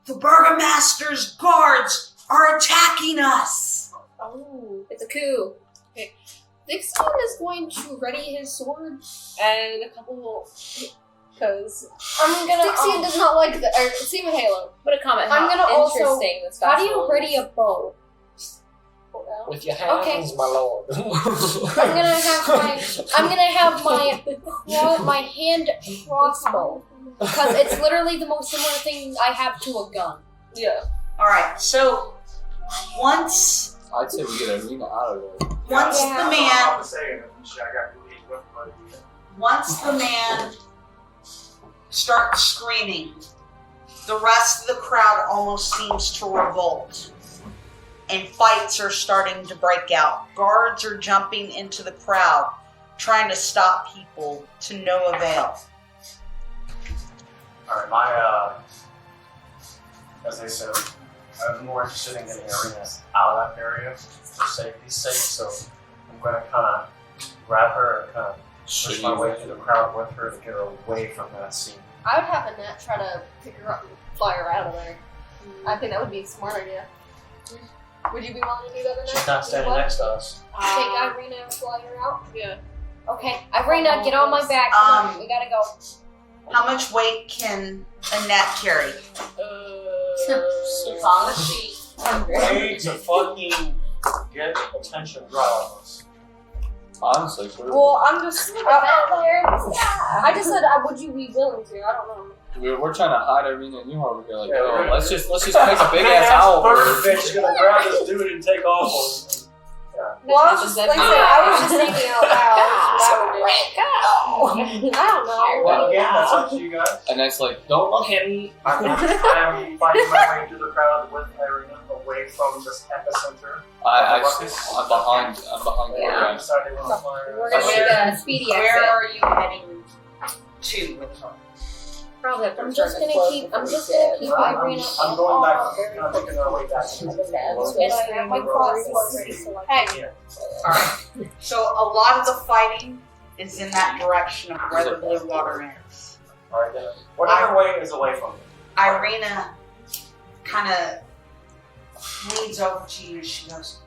"The Burgomaster's guards are attacking us!" Oh. It's a coup. Okay. Dixon is going to ready his sword. And a couple. Because I'm gonna. Dixon does not like the. Or, same with Halo. Put a comment. I'm how gonna also- interesting this How do you festival ready is. a bow? With your hands, Okay. my lord. I'm gonna have my hand crossbow because it's literally the most similar thing I have to a gun. Yeah. Alright, so once I'd say we get Ireena out of there. once Yeah. the man starts screaming, the rest of the crowd almost seems to revolt. And fights are starting to break out. Guards are jumping into the crowd, trying to stop people to no avail. Alright, as they said, I'm more interested in getting Ireena out of that area for safety's sake, so I'm going to kind of grab her and kind of push my way through the crowd with her to get her away from that scene. I would have Annette try to pick her up and fly her out of there. I think that would be a smart idea. Would you be willing to do that, Annette? She's not standing next to us. Take Ireena and fly her out? Yeah. Okay, Ireena, get on my back. Come on, we gotta go. How much weight can Annette carry? Way to fucking get attention right on us. Honestly, Well, I'm just out there. I just said, would you be willing to? I don't know. we're trying to hide Ireena and you over here. Like, Yeah, oh, we're- let's just make a big ass owl. Bitch gonna grab this dude and take off on him. Well, I was just like I said, I was just thinking out loud. I don't know. Well, again, that's up to you guys. And it's like, don't look at me. I'm fighting my way through the crowd with Ireena away from this epicenter. I'm behind Yeah. Corian. Decided on fire. We're gonna make a speedy Where exit. are you heading to with her? Probably have to I'm just gonna keep Ireena I'm and going back. all. I'm taking our way back. And I have my crossbow. Hey. Alright, so a lot of the fighting is in that direction of where the blue water is. Alright, then. Whatever way is away from me. Ireena kind of leans over to you and she goes,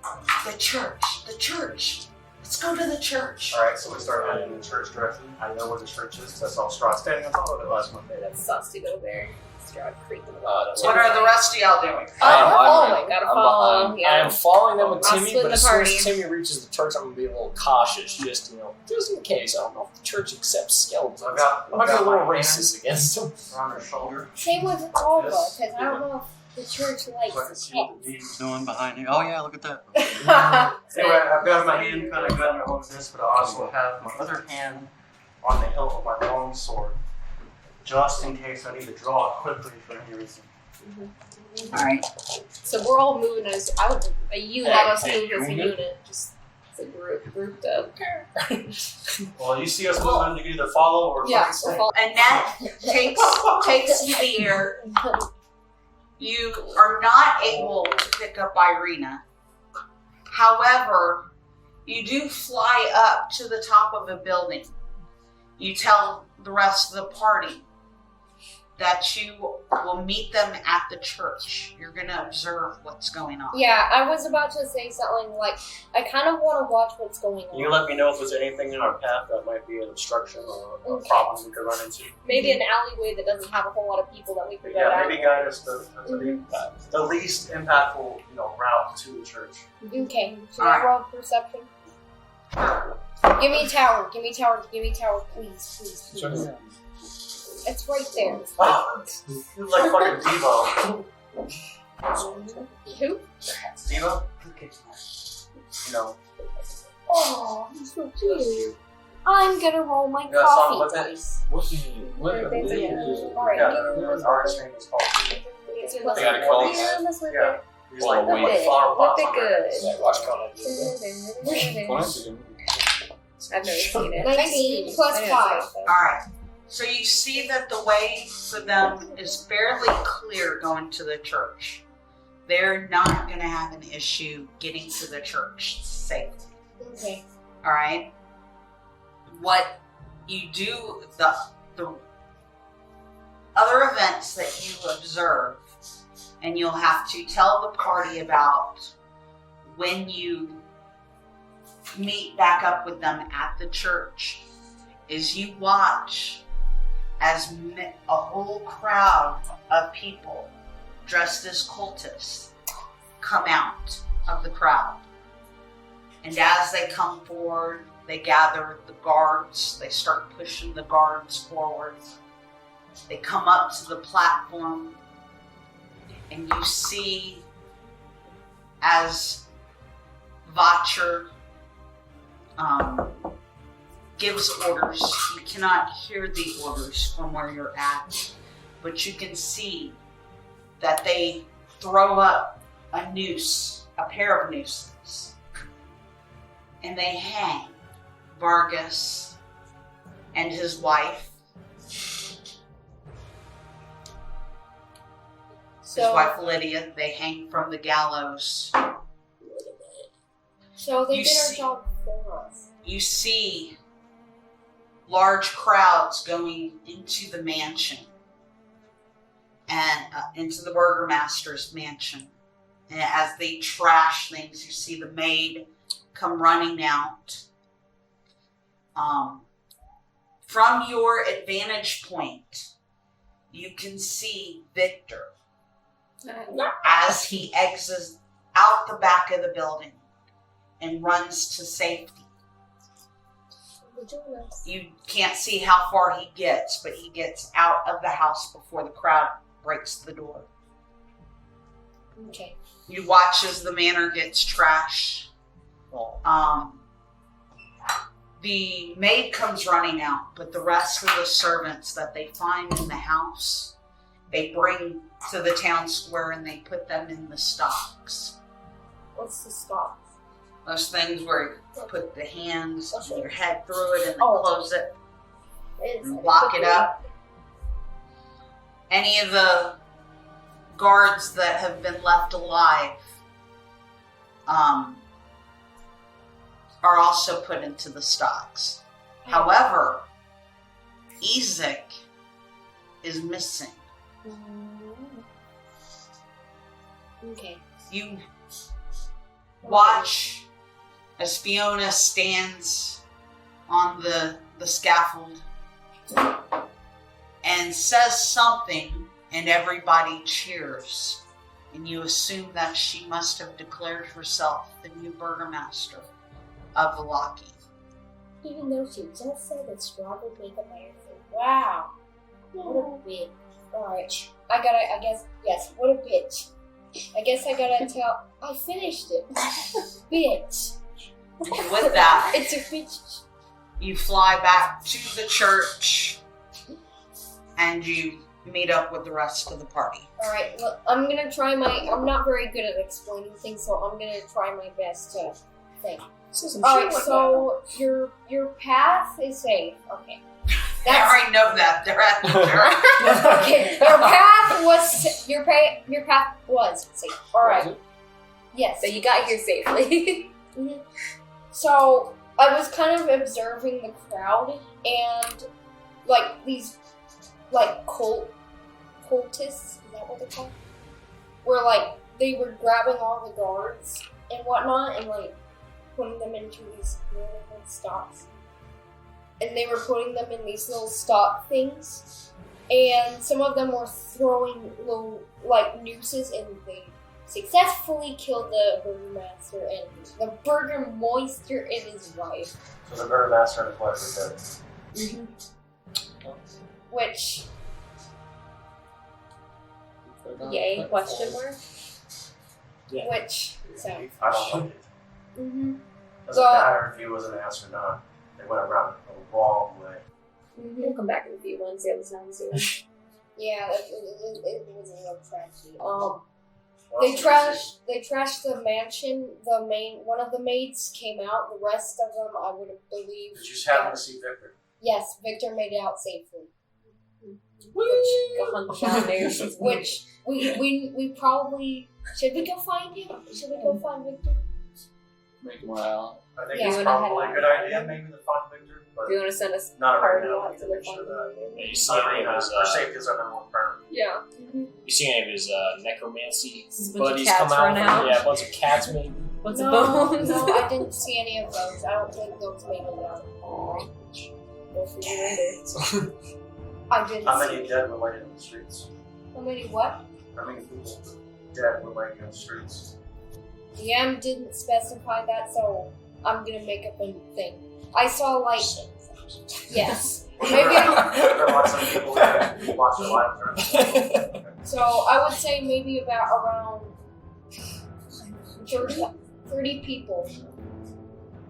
the church. Let's go to the church. Alright, so we start heading in the church direction. I know where the church is because I saw Straw standing on top of it last Monday. That sucks to go there. Stride creeping That's What are the rest of y'all doing? following. Gotta follow. I am following them with I'll Timmy, split but the as soon party. as Timmy reaches the church, I'm gonna be a little cautious, just in case. I don't know if the church accepts skeletons. I've got I might be a little my racist against them. hand on her shoulder. Same with all of us, because I don't know The church So I can likes see what the dean's doing behind you. Oh yeah, look at that. pets. Anyway, I've got my hand kind of gun on this, but I also have my other hand on the hilt of my long sword, just in case I need to draw it quickly for any reason. All right. So we're all moving as a unit. Have us move as a unit, just as a grouped up. Well, you see us moving, you can either follow or Yeah, fucking stay. Annette takes you there. You are not able to pick up Ireena. However, you do fly up to the top of a building. You tell the rest of the party that you will meet them at the church. You're going to observe what's going on. Yeah, I was about to say something like, I kind of want to watch what's going on. You let me know if there's anything in our path that might be an obstruction or a Okay. problem we could run into. Maybe an alleyway that doesn't have a whole lot of people that we could go Yeah, down. maybe guide us to the least impactful, route to the church. Okay, should I roll perception? Give me a tower, give me a tower, give me a tower, please, please, please. It's right there. Wow, you're like fucking Devo. Who? Devo? Oh, he's so cute. I'm gonna roll my Yeah, song coffee with it. twice. What do you Alright, Yeah, the artist name is called. I got a call. Yeah, let's whip Yeah. it. He's like Oh, wait. flower Whip pots it on there. good. Yeah, watch Conan. I've never seen it. 19 plus I know 5. it's All right. So you see that the way for them is fairly clear going to the church. They're not going to have an issue getting to the church safely. Okay. All right. What you do, the other events that you observe, and you'll have to tell the party about when you meet back up with them at the church, is you watch as a whole crowd of people dressed as cultists come out of the crowd. And as they come forward, they gather the guards. They start pushing the guards forward. They come up to the platform, and you see as Vacher gives orders. You cannot hear the orders from where you're at, but you can see that they throw up a noose, a pair of nooses, and they hang Vargas and his wife. His wife Lydia, they hang from the gallows. So they You did our see- job for us. You see large crowds going into the mansion and into the Burgomaster's mansion. And as they trash things, you see the maid come running out. From your advantage point, you can see Victor as he exits out the back of the building and runs to safety. You can't see how far he gets, but he gets out of the house before the crowd breaks the door. Okay. You watch as the manor gets trashed. The maid comes running out, but the rest of the servants that they find in the house, they bring to the town square and they put them in the stocks. What's the stop? Those things where you put the hands and your head through it and then close it and lock it up. Any of the guards that have been left alive are also put into the stocks. However, Ezek is missing. Okay. You watch as Fiona stands on the scaffold and says something, and everybody cheers. And you assume that she must have declared herself the new Burgomaster of Vallaki. Even though she just said that straw would make America. Wow. What a win. Alright. I guess, yes, what a bitch. I guess I gotta tell. I finished it. Bitch. With that, It's a bitch. you fly back to the church and you meet up with the rest of the party. Alright, well, I'm gonna try I'm not very good at explaining things, so I'm gonna try my best to think. Alright, so your path is safe. Okay. I already know that. Okay. Your path was safe. Alright. Yes. So you got here safely. Mhm. So I was kind of observing the crowd and like these like cultists, is that what they're called? Where like they were grabbing all the guards and whatnot and like putting them into these little stocks. And they were putting them in these little stock things. And some of them were throwing little like nooses and they successfully killed the Burgomaster and the Burgomaster and his wife. So the Burgomaster and his wife are dead. Which, Yay? Question mark. Yeah. which, so. I don't like it. Mm-hmm. Doesn't matter if he was an ass or not. They went around it the wrong way. We'll come back in a few months, see how this sounds soon. Yeah, it was a real tragedy. What They else trashed the mansion. One of the maids came out. The rest of them, I would believe. did you just happen to see Victor? Yes, Victor made it out safely. Go hunt down there. Which we probably should we go find him? Should we go find Victor? Make more out. I think Yeah. it's You wanna probably a head good out? idea maybe to find Victor, but Do you want to send us not right party now. out We to need the to make sure farm? that Yeah, you see any of his, our safety is our number one priority. Yeah. you see any of his necromancy Just a bunch of buddies cats come out? run out. Yeah, a bunch of cats maybe. What's no, a bones? no, I didn't see any of those. I don't think those made it out. We'll see you later. I didn't. How see. many dead were laying in the streets? How many what? How many people dead were laying in the streets? DM didn't specify that, so I'm gonna make up a thing. I saw like yes. Maybe There are lots of people who lost their lives. so I would say maybe about around 30 people.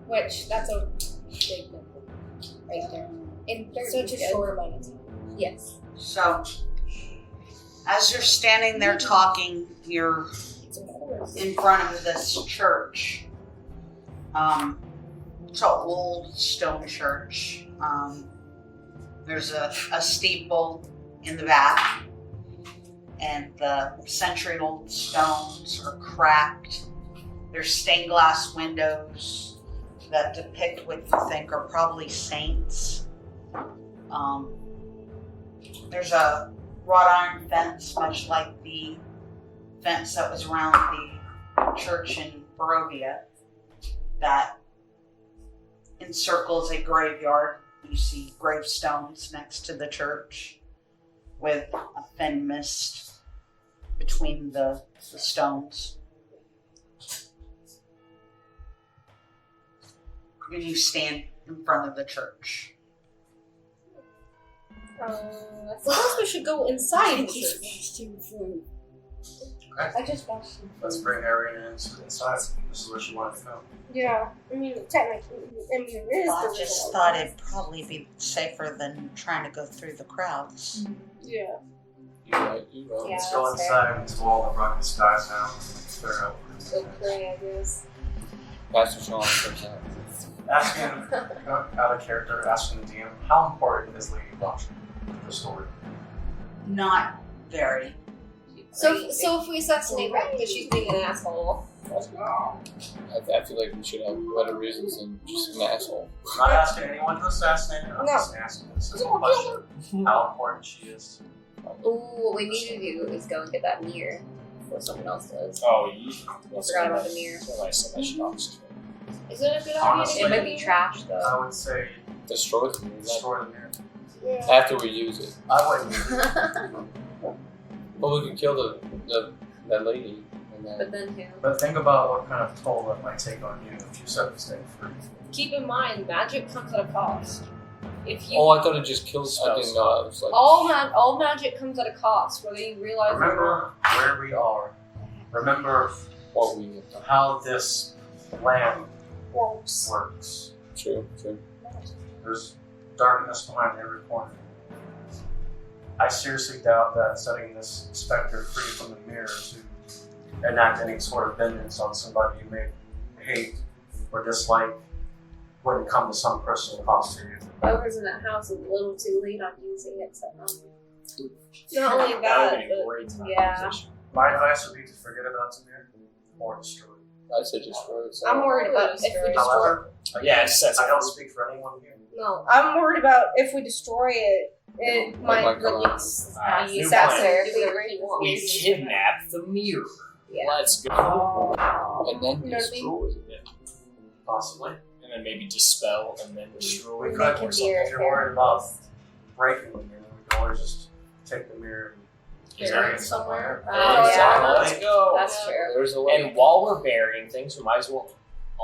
Which that's a big number right there. In such a short amount of time. Yes. So, as you're standing there talking, you're in front of this church. It's an old stone church. There's a steeple in the back, and the century-old stones are cracked. There's stained glass windows that depict what you think are probably saints. There's a wrought iron fence, much like the fence that was around the church in Barovia, that encircles a graveyard. You see gravestones next to the church with a thin mist between the stones. And you stand in front of the church. I suppose we should go inside the church. I just watched him. Let's bring Ireena inside. This is where she wanted to go. Yeah, I mean, technically, it is. I just thought it'd probably be safer than trying to go through the crowds. Yeah. You're right. Yeah, Let's go that's fair. inside into all the rocky skies now. Figure out what Go pray, I guess. Pastor Sean comes out. Asking, out of character, asking the DM, how important is Lady Blanche to the story? Not very. So if we assassinate her because she's being an asshole. I feel like we should have better reasons than just an asshole. I'm not asking anyone to assassinate her, I'm just asking this as a question. How important she is. Ooh, what we need to do is go and get that mirror before someone else does. Oh, you I forgot about the mirror. Somebody said I should obviously. Is it a good Honestly, It idea? might be trash though. I would say Destroy the mirror. destroy the mirror. Yeah. After we use it. I wouldn't. Well, we can kill that lady. And then But then who? But think about what kind of toll that might take on you if you set this thing free. Keep in mind, magic comes at a cost. if you Oh, I thought it just kills. I didn't know. I was like, all magic comes at a cost, whether you realize it or Remember where we are. Remember what we need. how this land works. works. True. There's darkness behind every corner. I seriously doubt that setting this specter free from the mirror to enact any sort of vengeance on somebody you may hate or dislike wouldn't come to some personal cost to you. Whoever's in that house is a little too late on using it somehow. Not only That that, would be a but great time yeah. conversation. My advice would be to forget about the mirror or destroy it. I said just for it. I'm worried about if we destroy. However, Yeah, it sets I don't speak for anyone here. No, I'm worried about if we destroy it. It might might come release Alright, the new assassin. We kidnap the mirror. Yeah. Let's go. And then You know what I mean? destroy. Possibly. And then maybe dispel and then destroy. We Make could, him if be your you're worried about therapist. breaking the mirror, we can always just take the mirror and bury it somewhere. Oh, yeah. Let's go. That's true. There's a way. And while we're burying things, we might as well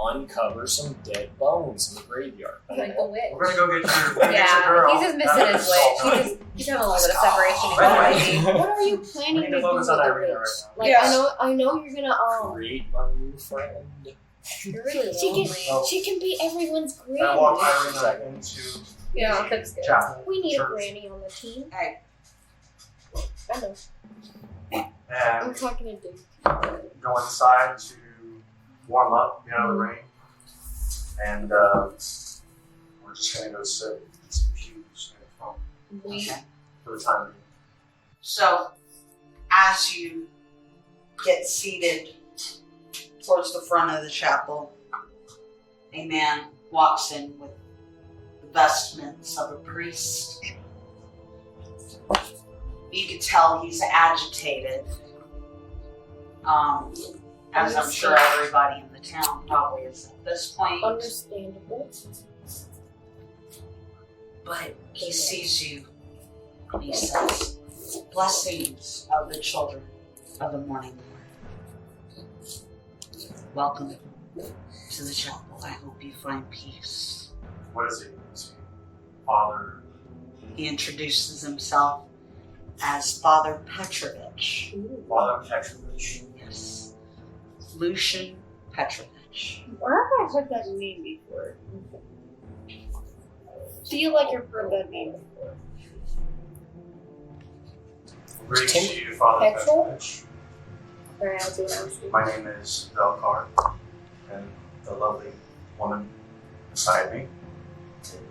uncover some dead bones in the graveyard. Like the witch. We're gonna go get your Yeah, girl. he's just missing his witch. He's having a little bit of separation anxiety. What are you We planning need to to do focus with on the Ireena witch? right now. Like Yes. I know you're gonna Create my new friend. You're really She lonely. she can be everyone's I walk granny. Ireena into Yeah, Cook's good. chapel. we need a Church. granny on the team. Hey, I know. I'm And talking to Duke. go inside to warm up, get out of the rain. And we're just gonna go sit in some pews in the front okay. for the time being. So, as you get seated towards the front of the chapel, a man walks in with the vestments of a priest. You can tell he's agitated, as I'm sure everybody in the town probably is at this point. Understandable. But he sees you and he says, "Blessings of the children of the morning Lord. Welcome to the chapel. I hope you find peace." What is he? Is he Father? He introduces himself as Father Petrovich. Father Petrovich. Yes. Lucian Petrovich. Where have I heard that name before? Feel like you've heard that name before. Great to see you, Father Petrol? Petrovich. Sorry, I'll do what I was doing. My name is Velcar, and the lovely woman beside me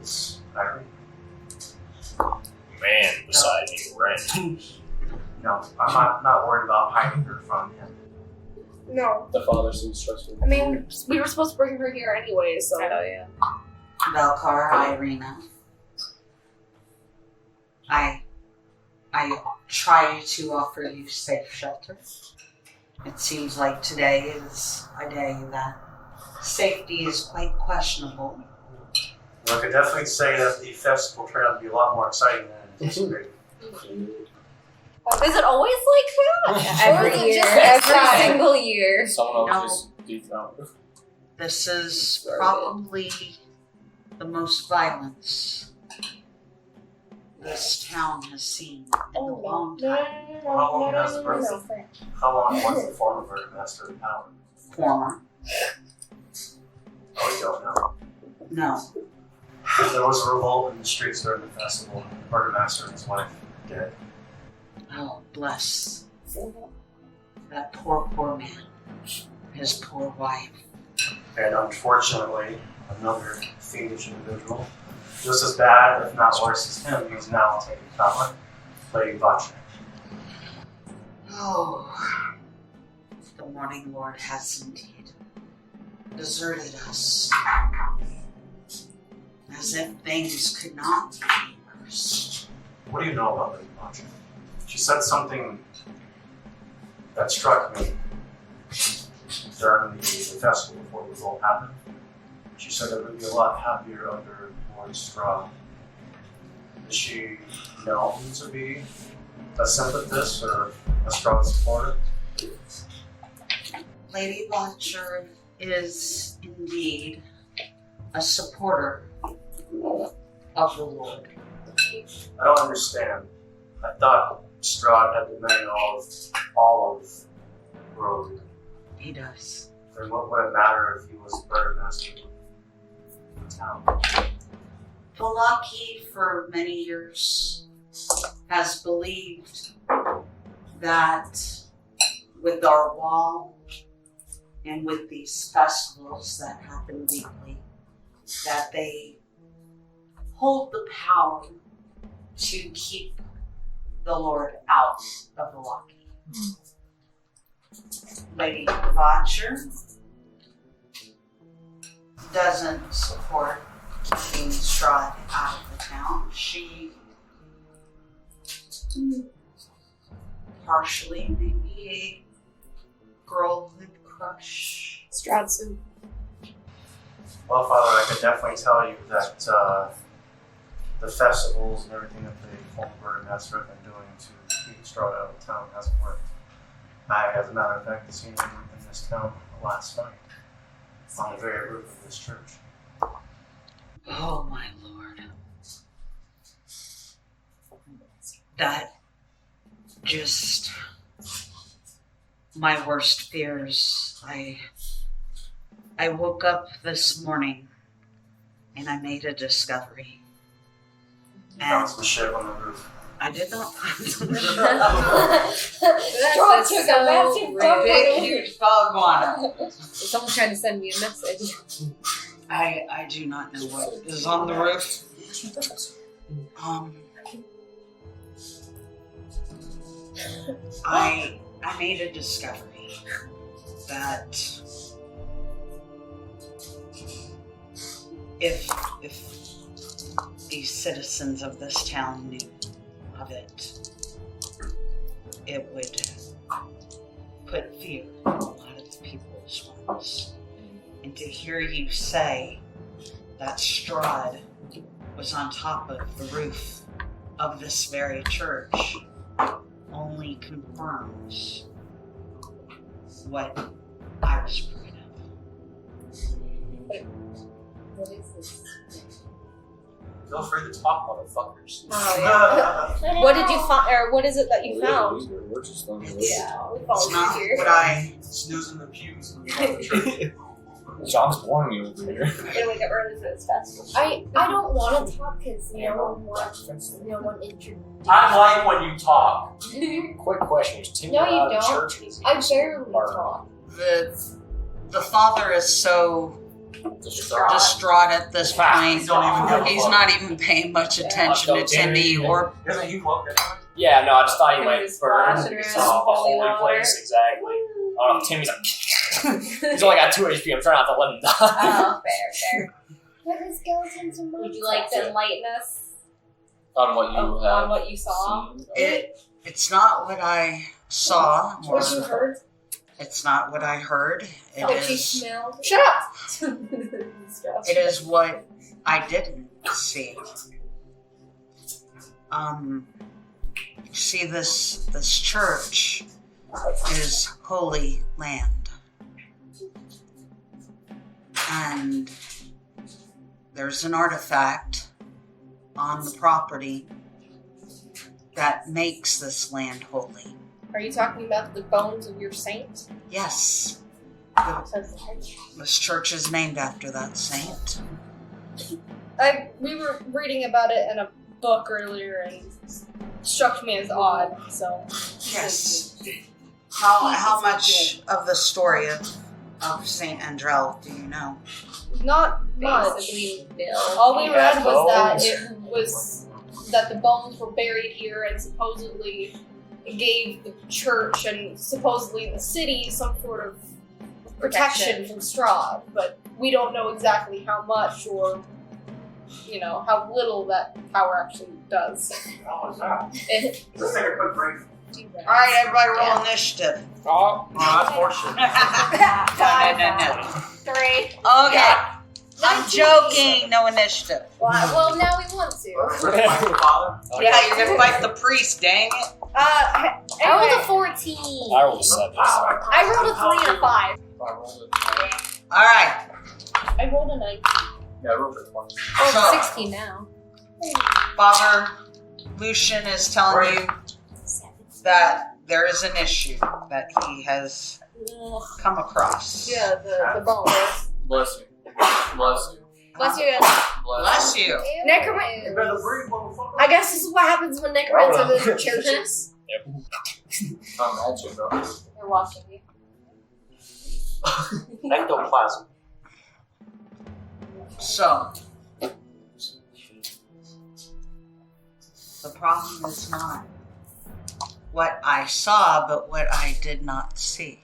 is Ireena. Man beside me, Ren. No, I'm not worried about hiding her from him. No. The father seems stressful. I mean, we were supposed to bring her here anyway, so. Oh, yeah. Velcar, Ireena. I try to offer you safe shelter. It seems like today is a day that safety is quite questionable. Well, I could definitely say that the festival turned out to be a lot more exciting than anticipated. Is it always like that? Every Or is it year. just this Every time? single year. Someone else No. just dethroned. This is probably the most violence this town has seen in a long No, time. How long has the no. birth? How long was the former Burgomaster in power? Former. Oh, you don't know. No. There was a revolt in the streets during the festival. The Burgomaster and his wife dead. Oh, bless that poor man. His poor wife. And unfortunately, another fiendish individual, just as bad, if not worse as him, is now taking power, Lady Vatche. Oh, the Morning Lord has indeed deserted us. As if things could not be worse. What do you know about Lady Vatche? She said something that struck me during the festival before the revolt happened. She said it would be a lot happier under Lord Straw. Is she known to be a sympathist or a strong supporter? Lady Vatcher is indeed a supporter of the Lord. I don't understand. I thought Strahd had demanded all of Barovia. He does. Then what would it matter if he was the Burgomaster of the town? Vallaki, for many years, has believed that with our wall and with these festivals that happen weekly, that they hold the power to keep the Lord out of Vallaki. Lady Vatcher doesn't support keeping Strahd out of the town. She partially maybe a girlhood crush. Stradson. Well, Father, I can definitely tell you that the festivals and everything that the former Burgomaster have been doing to keep Strahd out of town hasn't worked. I, as a matter of fact, seen him in this town last night on the very roof of this church. Oh my Lord. That just my worst fears. I woke up this morning and I made a discovery. You found some shit on the roof. I did not find some Strahd took a massive dump. big, huge dog water. Someone trying to send me a message. I do not know what is on the roof. I made a discovery that if these citizens of this town knew of it, it would put fear in a lot of the people's minds. And to hear you say that Strahd was on top of the roof of this very church only confirms what I was afraid of. What is this? Feel free to talk, motherfuckers. Oh, yeah. What did you find, or what is it that you found? We're just Yeah, we It's followed not you here. what I Snoozing the pews. In the church. John's warning you over here. Gonna wake up early for this festival. I don't want to talk because no one introduced. I like when you talk. Quick question: is Tim No, you allowed in don't. church? Or is he I just barely part of talk. the father is so distraught at this point. He's not even paying much attention to Timmy or Isn't he cloaked anyway? Yeah, no, I just thought you Maybe might just burn splash it some around, a holy holy water. place. Exactly. I don't know. Timmy's like, he's only got 2 HP. I'm trying not to let him die. Oh, fair. What is skeletons and Would you like to enlighten us On what you have on what you saw? seen. it's not what I saw. Or What you heard? it's not what I heard. It What you is. smelled? Shut up! It is what I didn't see. See, this church is holy land, and there's an artifact on the property that makes this land holy. Are you talking about the bones of your saint? Yes, this church is named after that saint. We were reading about it in a book earlier and it struck me as odd, so. Yes. How much of the story of Saint Andral do you know? Not much. Basically, Bill. All we read was that bones. it was that the bones were buried here and supposedly it gave the church and supposedly the city some sort of protection from Strahd, but we don't know exactly how much or how little that power actually does. How was that? It- Let's take a quick break. Alright, everybody roll initiative. Oh, That's horseshit. No. 3. Okay. I'm joking. No initiative. Well, now we want to. Father? Yeah, you're gonna fight the priest, dang it. I rolled a 14. I rolled a 7. I rolled a 3 and a 5. I rolled it. Alright. I rolled a 19. Yeah, I rolled it 20. Oh, So- 16 now. Father Lucian is telling you that there is an issue that he has come across. Yeah, the bones. Bless you. Bless you. Bless you guys. Bless you. Necromancer. better breathe, motherfucker. I guess this is what happens when necromancers live in churches. I'm at you, bro. They're watching you. Ectoplasm. So, the problem is not what I saw, but what I did not see.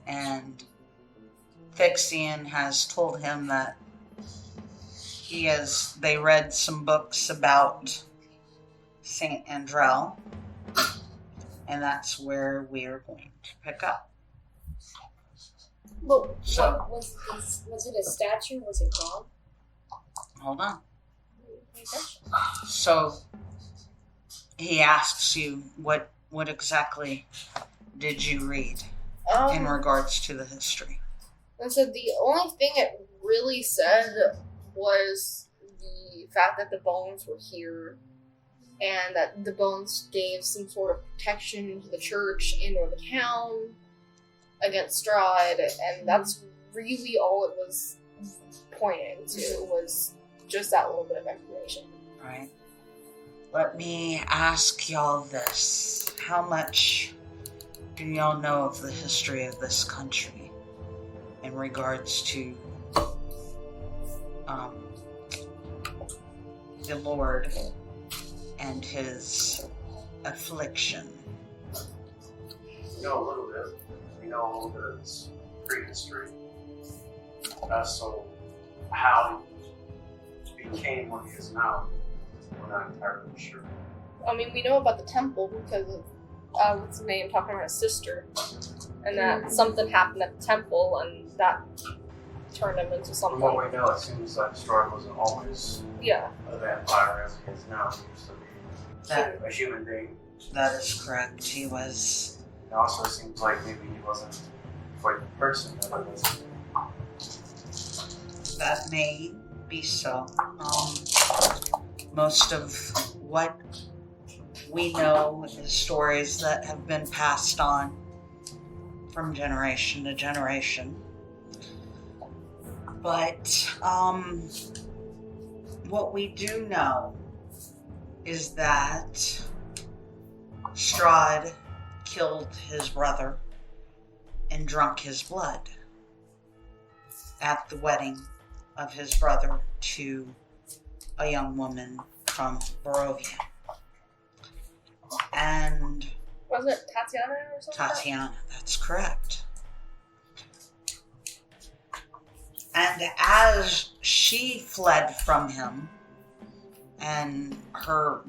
And Fixian has told him that they read some books about Saint Andral, and that's where we are going to pick up. But So- was it a statue? Was it gone? Hold on. So he asks you, what exactly did you read in regards to the history? And so the only thing it really said was the fact that the bones were here and that the bones gave some sort of protection to the church and or the town against Strahd, and that's really all it was pointing to, was just that little bit of information. Right. Let me ask y'all this. How much do y'all know of the history of this country in regards to the Lord and his affliction? We know a little bit. We know a little bit of his prehistory. So how he became what he is now, we're not entirely sure. I mean, we know about the temple because of what's his name talking about his sister, and that something happened at the temple, and that turned him into From something. what we know, it seems like Strahd wasn't always Yeah. a vampire as he is now. He used to be That a human being. that is correct. He was. It also seems like maybe he wasn't quite the person that he was. That may be so. Most of what we know is stories that have been passed on from generation to generation. But what we do know is that Strahd killed his brother and drunk his blood at the wedding of his brother to a young woman from Barovia. And Wasn't it Tatiana or something? Tatiana, that's correct. And as she fled from him and her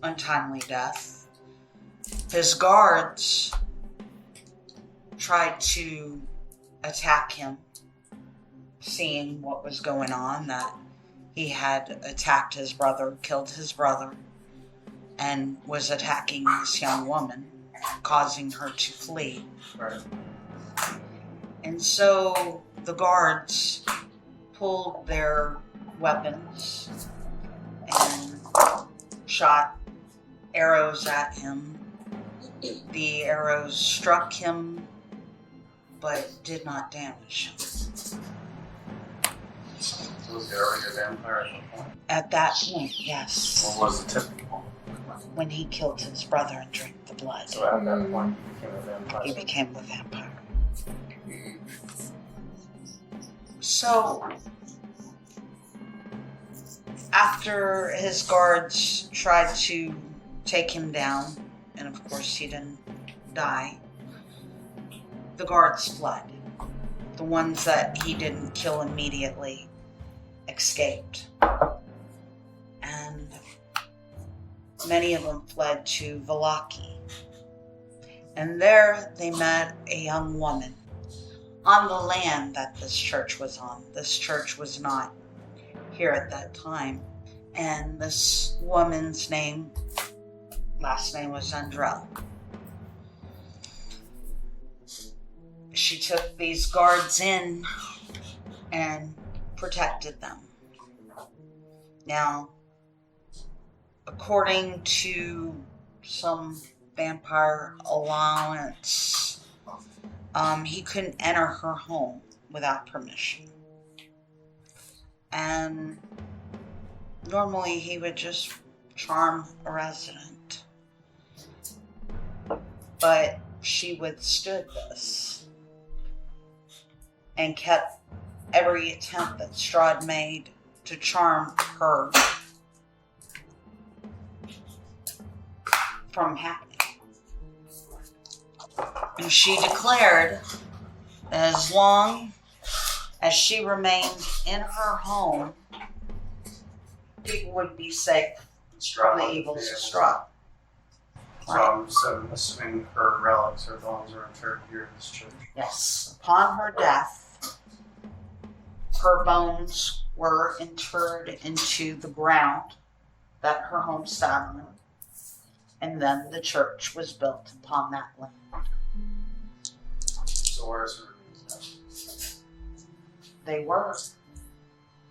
untimely death, his guards tried to attack him, seeing what was going on, that he had attacked his brother, killed his brother, and was attacking this young woman, causing her to flee. Right. And so the guards pulled their weapons and shot arrows at him. The arrows struck him, but did not damage him. So was he already a vampire at that point? At that point, yes, Or was it tipping point? when he killed his brother and drank the blood, So at that point he became a vampire. he became the vampire. So, after his guards tried to take him down, and of course he didn't die, the guards fled. The ones that he didn't kill immediately escaped. And many of them fled to Vallaki. And there they met a young woman on the land that this church was on. This church was not here at that time. And this woman's last name was Andral. She took these guards in and protected them. Now, according to some vampire allowance, he couldn't enter her home without permission. And normally he would just charm a resident. But she withstood this and kept every attempt that Strahd made to charm her from happening. And she declared that as long as she remained in her home, people would be safe from the evils of Strahd. So I'm assuming her relics, her bones are interred here in this church. Yes. Upon her death, her bones were interred into the ground that her home sat on, and then the church was built upon that land. So where's her remains They were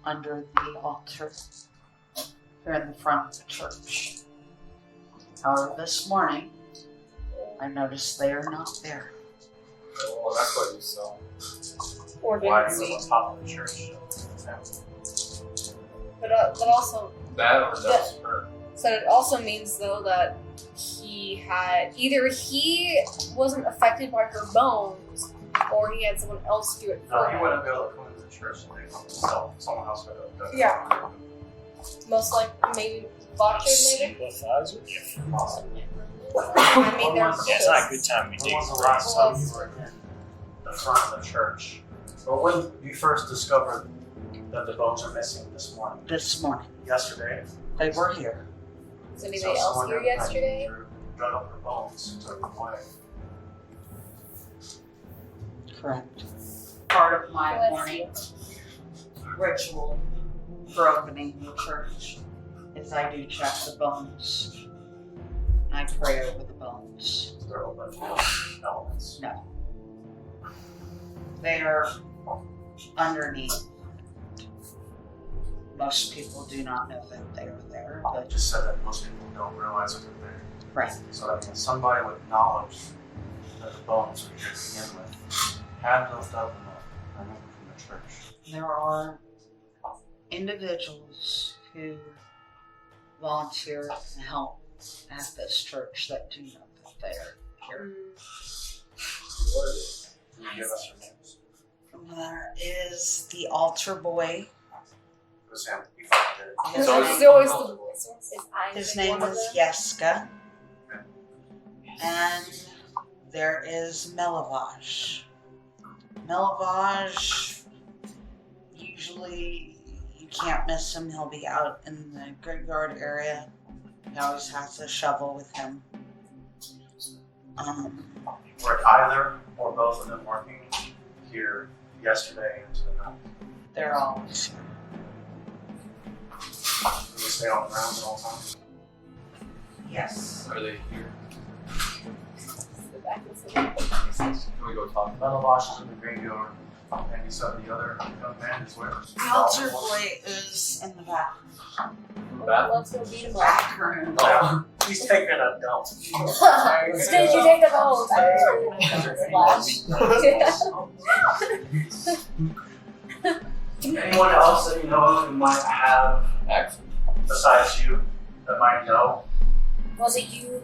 under the altar here in the front of the church. However, this morning, I noticed they are not there. Well, that's what you saw. Or Why didn't he see. was on top of the church? But also, That or that's her. so it also means though that he had either he wasn't affected by her bones, or he had someone else do it No, for he him. wouldn't be able to come into the church himself. Someone else would have done it. Yeah. Most like maybe Vodka, maybe. Sympathizer? I mean, they're Yeah, it's not a good time to be When digging was the last time Close. you were in the front of the church? Or when you first discovered that the bones are missing this morning? This morning, Yesterday? they were here. Was anybody else here yesterday? Dug up her bones, took them away. Correct. Part of my Let's morning ritual for opening the church is I do check the bones. I pray over the bones. They're open elements. No. They are underneath. Most people do not know that they are there, I but just said that most people don't realize that they're there. right. So I mean, somebody with knowledge that the bones were here to begin with had to have dug them up, removed from the church. There are individuals who volunteer and help at this church that do know that they are here. Can you give us their names? There is the altar boy. Because Sam, you fucking did it. His So name- It's always the voice. His name is Yeska. And there is Melivaj. Melivaj, usually you can't miss him. He'll be out in the graveyard area. He always has a shovel with him. Were either or both of them working here yesterday into the night? They're always here. Do they stay on the ground at all times? Yes. Are they here? The Can we go talk? Melivash is in the graveyard, and you said the other young man is where? The altar boy is in the back. Back? Let's go beat him up. Back room. Oh. He's taking a dump. Did you take the bones? Anyone else that you know of who might have, Actually, besides you, that might know Was it you?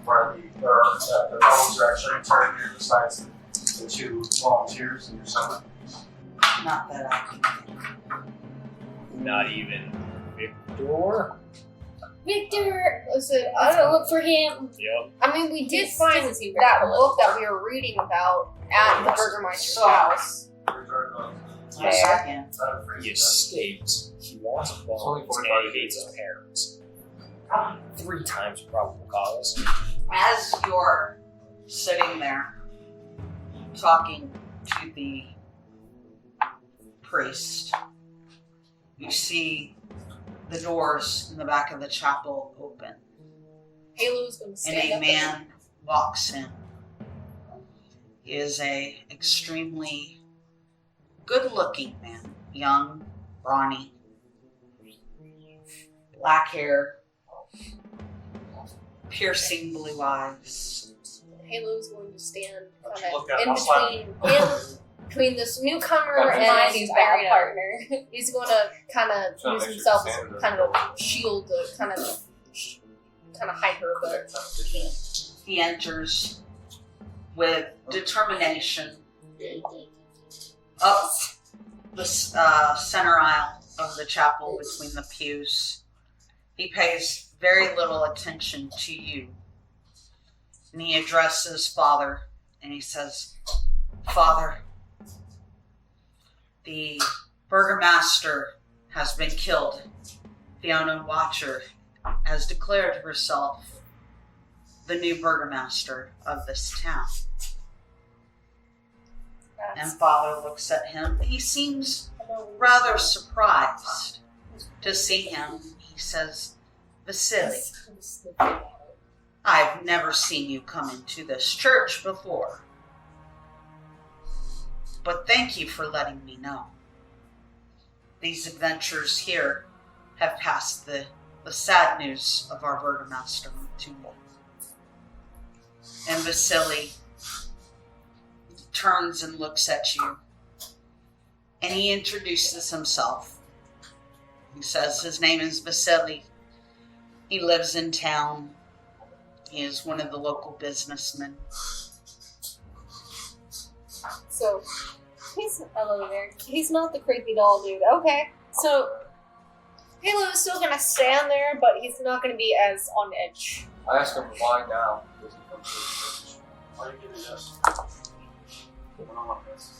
where the bones are actually interred here besides the two volunteers and yourself? Not that I can think. Not even Victor? Victor! Listen, I don't look for him. Yep. I mean, we did He find doesn't seem that very book that we were reading about at the Burgomaster's So- house. Yes, I can. He escaped. He wants only bones 45 and he hates his parents. 3 times probable cause. As you're sitting there talking to the priest, you see the doors in the back of the chapel open, Halo's gonna and stand a up. man walks in. He is a extremely good-looking man. Young, brawny, black hair, piercing blue eyes. Halo's going to stand Don't kind you look of at in between this newcomer and He's bad Ireena. partner. He's going to kind of So use make sure himself you as stand kind of a shield to kind of hide her a bit. He enters with determination up the center aisle of the chapel between the pews. He pays very little attention to you. And he addresses Father, and he says, Father, the Burgomaster has been killed. Fiona Watcher has declared herself the new Burgomaster of this town. And Father looks at him. He seems rather surprised to see him. He says, Vasily, I've never seen you come into this church before. But thank you for letting me know. These adventures here have passed the sad news of our Burgomaster to me. And Vasily turns and looks at you. And he introduces himself. He says his name is Vasily. He lives in town. He is one of the local businessmen. So, hello there. He's not the creepy doll dude. Okay. So, Halo is still gonna stand there, but he's not gonna be as on edge. I asked him why now. Does he come to the church? Why do you give me this? I don't want this.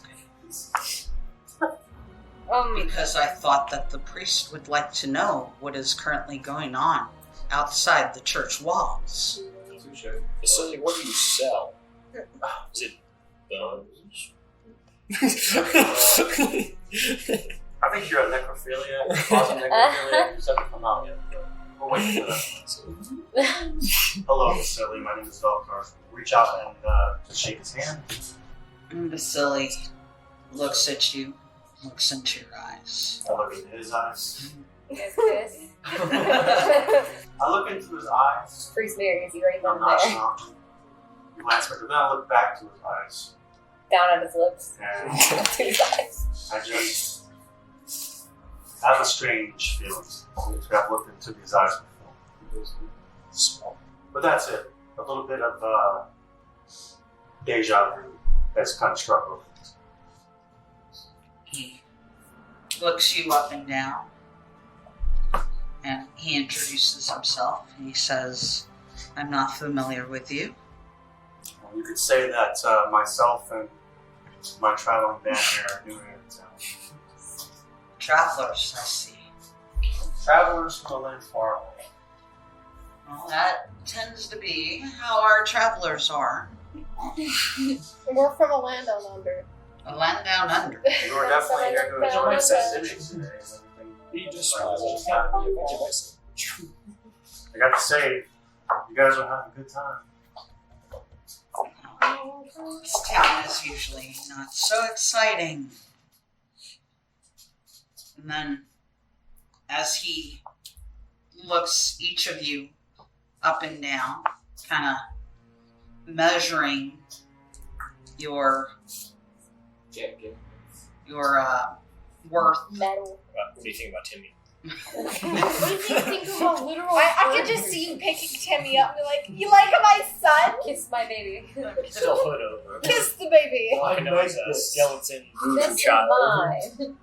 Because I thought that the priest would like to know what is currently going on outside the church walls. Touche. Vasily, what do you sell? Is it bones? I think you're a necrophiliac, closet necrophiliac. You haven't come out yet. We're waiting for that. Hello, Vasily. My name is Velcar. Reach out and just shake his hand. And Vasily looks at you, looks into your eyes. I look into his eyes. Yes. I look into his eyes. Priest Mary, is he right I'm down not there? shocked. He glanced back, but then I look back to his eyes. Down on his lips. And To his eyes. I just have a strange feeling. I've looked into these eyes before. But that's it. A little bit of deja vu that's kind of struck with it. He looks you up and down, and he introduces himself. He says, I'm not familiar with you. You could say that myself and my traveling band here are new here in town. Travelers, I see. Travelers from a land far away. Well, that tends to be how our travelers are. We're from a land down under. A land down under. You are definitely here to enjoy Okay. civics today. He just smiles all the time. He eventually I got to say, you guys are having a good time. This town is usually not so exciting. And then, as he looks each of you up and down, kind of measuring your worth. Metal. What do you think about Timmy? What do you think of a literal? I can just see you picking Timmy up and be like, "You like my son? Kiss my baby. Still hood over. Kiss the baby." All I know is a skeleton voodoo This is child. mine.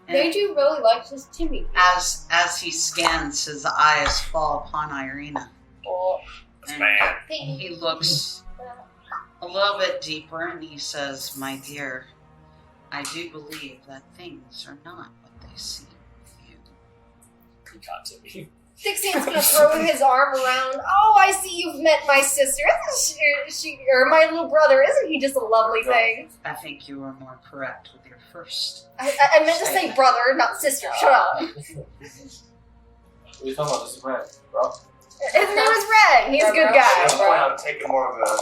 Made you really like this Timmy. As he scans, his eyes fall upon Ireena. Oh, And Man. he looks a little bit deeper and he says, my dear, I do believe that things are not what they seem to you. He caught Timmy. Dixie's gonna throw his arm around. Oh, I see you've met my sister. Isn't she or my little brother? Isn't he just a lovely thing? I think you are more correct with your first. I meant to say brother, not sister. Shut up. What are you talking about? This is Red, bro. His name is Red. He's a good At guy. this point, I'm taking more of a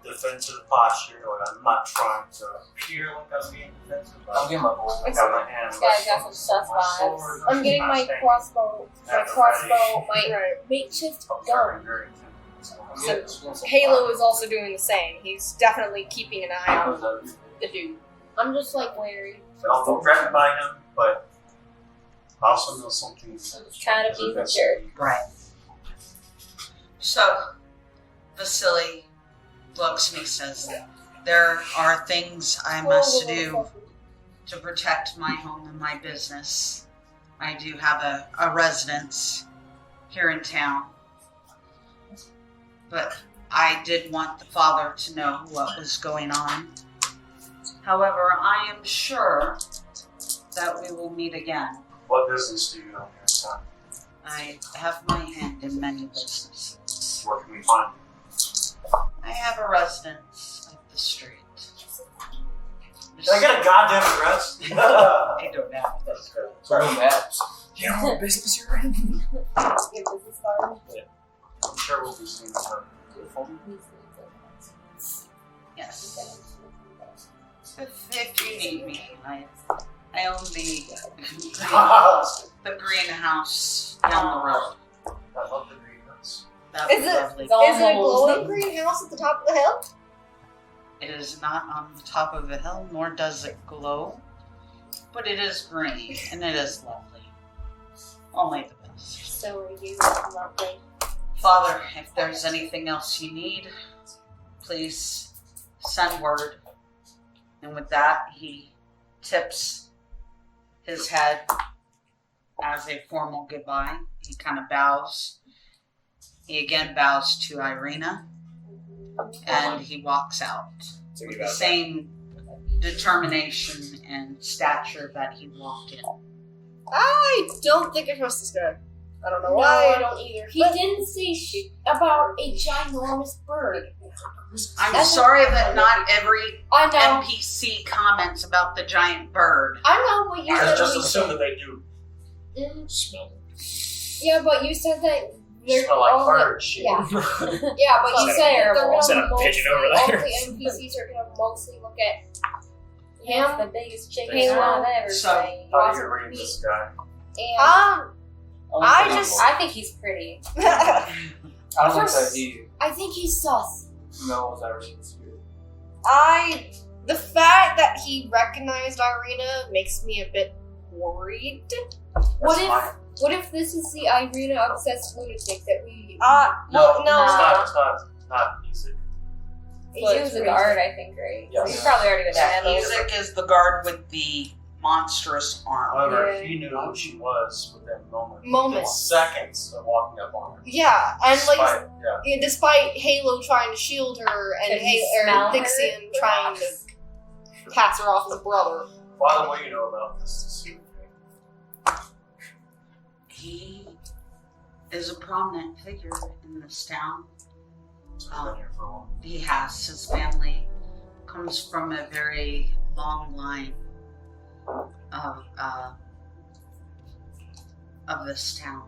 defensive posture, or I'm not trying to appear like I'm being defensive. I'll give him a bowl. I got my hand. This guy got some sus my vibes. sword, I'm getting my staying crossbow, at the ready. my makeshift I'm gun. very So, Halo is also doing the same. He's definitely keeping an eye on the dude. I'm just like wary. I'll be threatened by him, but I also know something. Trying to be the jerk. Right. So, Vasily looks and he says, there are things I must do to protect my home and my business. I do have a residence here in town. But I did want the father to know what was going on. However, I am sure that we will meet again. What business do you have here in town? I have my hand in many businesses. Where can we find you? I have a residence up the street. Did I get a goddamn address? I don't have this. So who maps? You know what business you're in? I'm sure we'll be seeing each other. Yes. If you need me, I own the greenhouse down the road. I love the greenhouse. That was Is it- lovely. Is it a glowing greenhouse at the top of the hill? It is not on the top of a hill, nor does it glow, but it is green and it is lovely. Only the best. So are you lovely. Father, if there's anything else you need, please send word. And with that, he tips his head as a formal goodbye. He kind of bows. He again bows to Ireena, and he walks out with the same determination and stature that he walked in. I don't think I trust this guy. I don't know No, why. I don't either. He didn't say shit about a ginormous bird. I'm That's sorry that not every I know. NPC comments about the giant bird. I know what you I said. just assume that they do Mm, Smell. yeah, but you said that they're smell like all bird shit. Yeah, yeah, but you That's said that they're terrible. Is that gonna a pigeon mostly, over all there? the NPCs are gonna mostly look at That's him the biggest chicken Halo. I've ever So- seen. How do you read this guy? and I think he's pretty. I don't think that he I think he's sus. knows Irena's here. The fact that he recognized Ireena makes me a bit worried. What That's if fine. what if this is the Ireena obsessed lunatic that we No. It's not easy. He was a guard, I think, right? Yes. He's probably already been Yeah, handled. Isaac is the guard with the monstrous arm. However, Yeah. he knew who she was within moments. Moments. Seconds of walking up on her. Yeah, and Despite- yeah. despite Halo trying to shield her and Could he smell her? Dixian trying to pass her off as a brother. Father, what do you know about this dispute? He is a prominent figure in this town. It's been here for a while. He has. His family comes from a very long line of this town.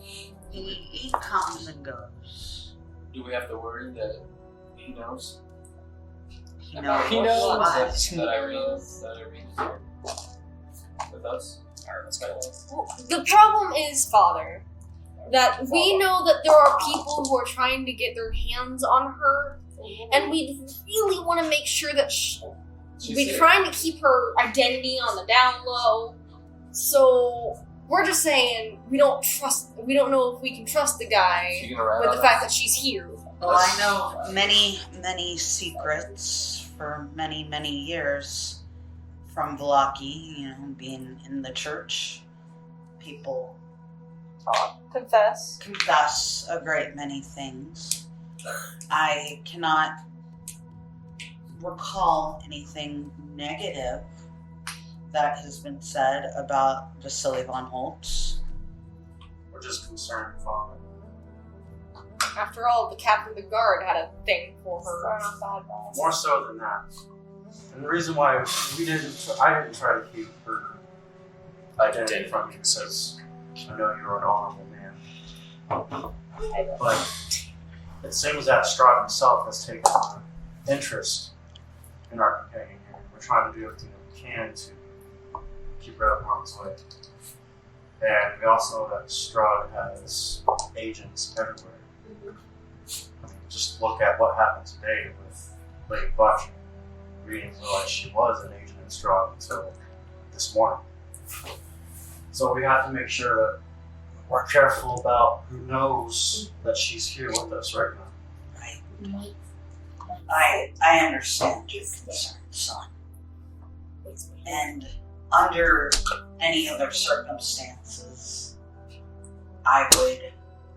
He comes and goes. Do we have to worry that he knows? He knows. He knows. what. That Irena's here with us? Alright, let's go. The problem is, Father, that we know that there are people who are trying to get their hands on her, and we really want to make sure that we're trying to keep her identity on the down low. So we're just saying we don't know if we can trust the guy She gonna rat with on the fact us? that she's here. Well, I know many, many secrets for many, many years from Vallaki, being in the church. People Confess. confess a great many things. I cannot recall anything negative that has been said about Vasily von Holtz. We're just concerned, Father. After all, the captain of the guard had a thing for her. More so than that. And the reason why I didn't try to keep her identity from you because I know you're an honorable man. But it seems that Strahd himself has taken on interest in our companion here. We're trying to do everything that we can to keep her out of harm's way. And we also know that Strahd has agents everywhere. I mean, just look at what happened today with Lady Butch. We didn't realize she was an agent in Strahd until this morning. So we have to make sure that we're careful about who knows that she's here with us right now. Right. I understand your concern, son. And under any other circumstances, I would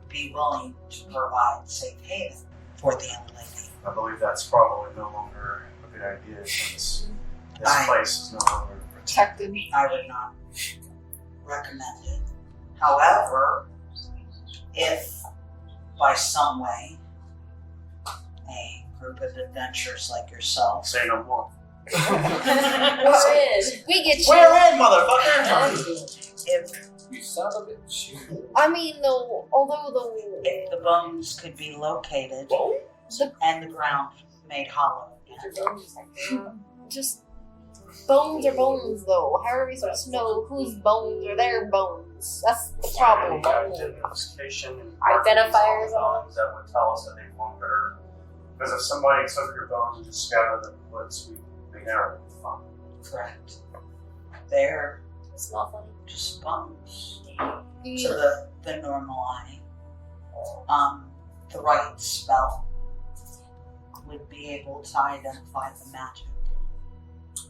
be willing to provide safe haven for the young lady. I believe that's probably no longer a good idea since this place is no longer Protected. I would not recommend it. However, if by some way a group of adventurers like yourself say no more. We're in. We get you. We're in, motherfucker! if You son of a bitch. I mean, though, although if the bones could be located and the ground made hollow again. just bones are bones, though. How are we supposed to know whose bones are their bones? That's the problem. Identification and Identifiers on bones that would tell us that they belong to her. Because if somebody took your bones and just scattered them in the woods, they never would find them. Correct. They're It's not funny. just bones to Yeah. the normal eye. The right spell would be able to identify the magic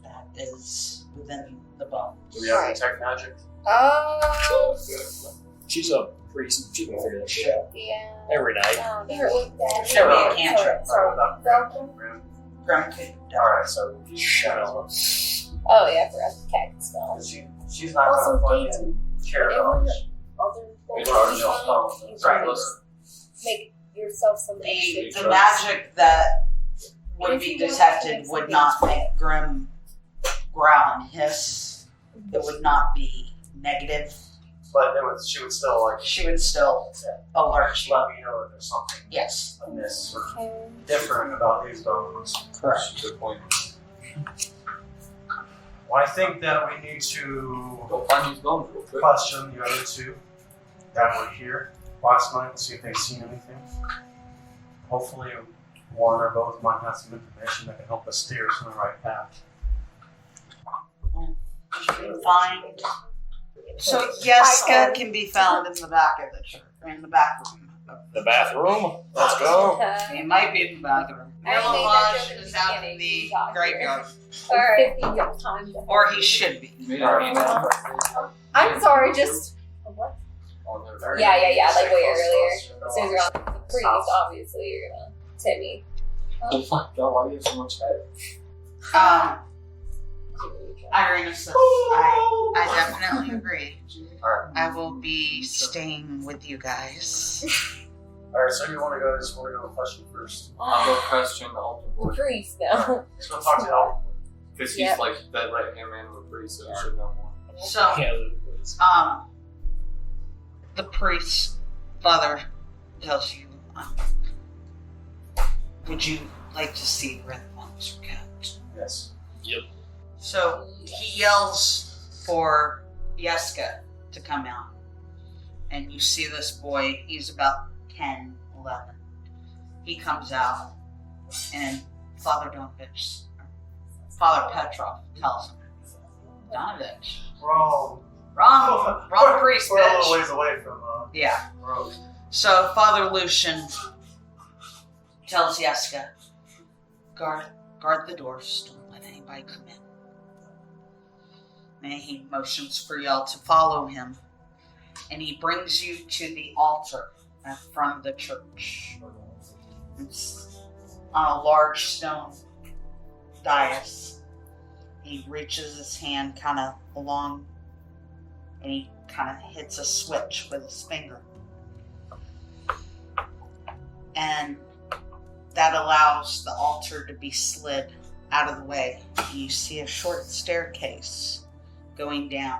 that is within the bones. Do we have detect magic? She's a priest. She can figure that shit out Yeah. every night. Should be a cantrip. Grim. Grim could Alright, so Shut up. Oh yeah, I forgot the cat spell. she's not Also, going to dates fucking care Whatever about other It's things already you on find, Right. you just make yourself some the extra. magic that would be detected would not make Grim growl and hiss. It would not be negative. But she would still like She would still alert you. let me know that there's something Yes, amiss or different about these bones. correct. Good point. Well, I think that we need to Go find these bones real quick. question the other two that were here last night and see if they've seen anything. Hopefully, one or both might have some information that can help us steer us on the right path. You can find. So Jessica can be found in the back of the church, in the back room. The bathroom. Let's go. He might be in the bathroom. I made that Mirage joke in the is out in beginning. the You talked graveyard, Alright. or he should be. You made our email. I'm sorry, just What? On their Yeah, like way earlier. As soon as you're on the priest, obviously you're gonna hit me. Oh my god, why do you have so much head? Ireena says, I definitely agree. Alright. I will be staying with you guys. Alright, so you want to go to this one or question first? I'll go question the altar boy. Priest now. Let's go talk to the altar boy. Because he's Yep. like that right hand man of the priest, so he should know more. So, Yeah. the priest, Father, tells you, would you like to see where the bones are kept? Yes. So he yells for Jessica to come out. And you see this boy, he's about 10, 11. He comes out, and Father Petrov tells him, Donovich. Wrong Priest, We're a little bitch. ways away from Yeah. road. So Father Lucian tells Jessica, guard the doors, don't let anybody come in. And he motions for y'all to follow him. And he brings you to the altar at the front of the church. It's on a large stone dais. He reaches his hand kind of along and he kind of hits a switch with his finger. And that allows the altar to be slid out of the way. You see a short staircase going down.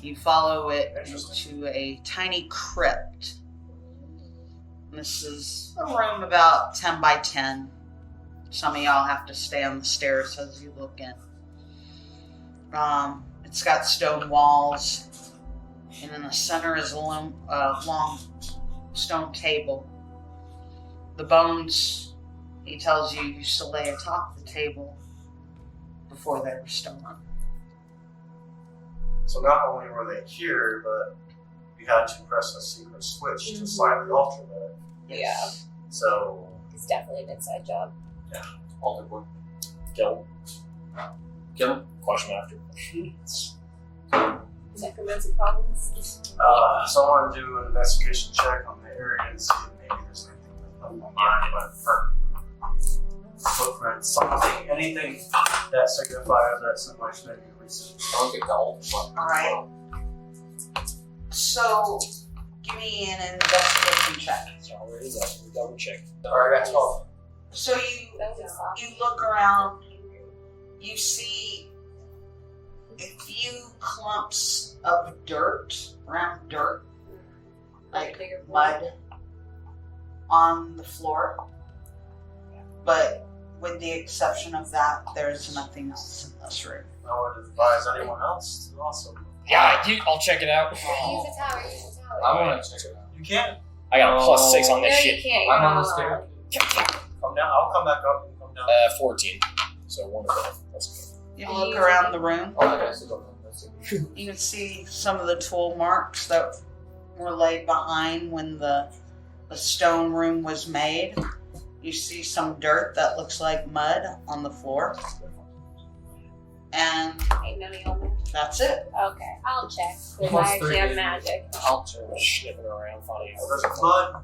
You follow it into a tiny crypt. This is a room about 10 by 10. Some of y'all have to stay on the stairs as you look in. It's got stone walls, and in the center is a long stone table. The bones, he tells you, used to lay atop the table before they were stolen. So not only were they here, but you had to press a secret switch to slide the altar bed. Yes. So It's definitely an inside job. Altar boy. Kill. Kill him. Question after. Necromancy problems. someone do an investigation check on the area and see if maybe there's anything on mine, footprints, something, anything that signifies that somebody's maybe recent. I'll get the altar boy. Alright. So, give me an investigation check. It's already done. We double check. Alright, I got 12. So you look around, you see a few clumps of dirt, brown dirt, like mud on the floor. But with the exception of that, there's nothing else in this room. I would advise anyone else to also. Yeah, I'll check it out. Use the tower. Use the tower. I want to check it out. You can't. I got a +6 on No, this you shit. can't. You're I'm not on the allowed. stair. Come down. I'll come back up and come down. 14. So one of them. That's You look around the room, Oh, okay, so don't know. That's it. you can see some of the tool marks that were laid behind when the stone room was made. You see some dirt that looks like mud on the floor. And Ain't none of y'all know. that's it. Okay, I'll check. Because Plus I actually three. have magic. I'll turn good. Sniffing around, finding So there's mud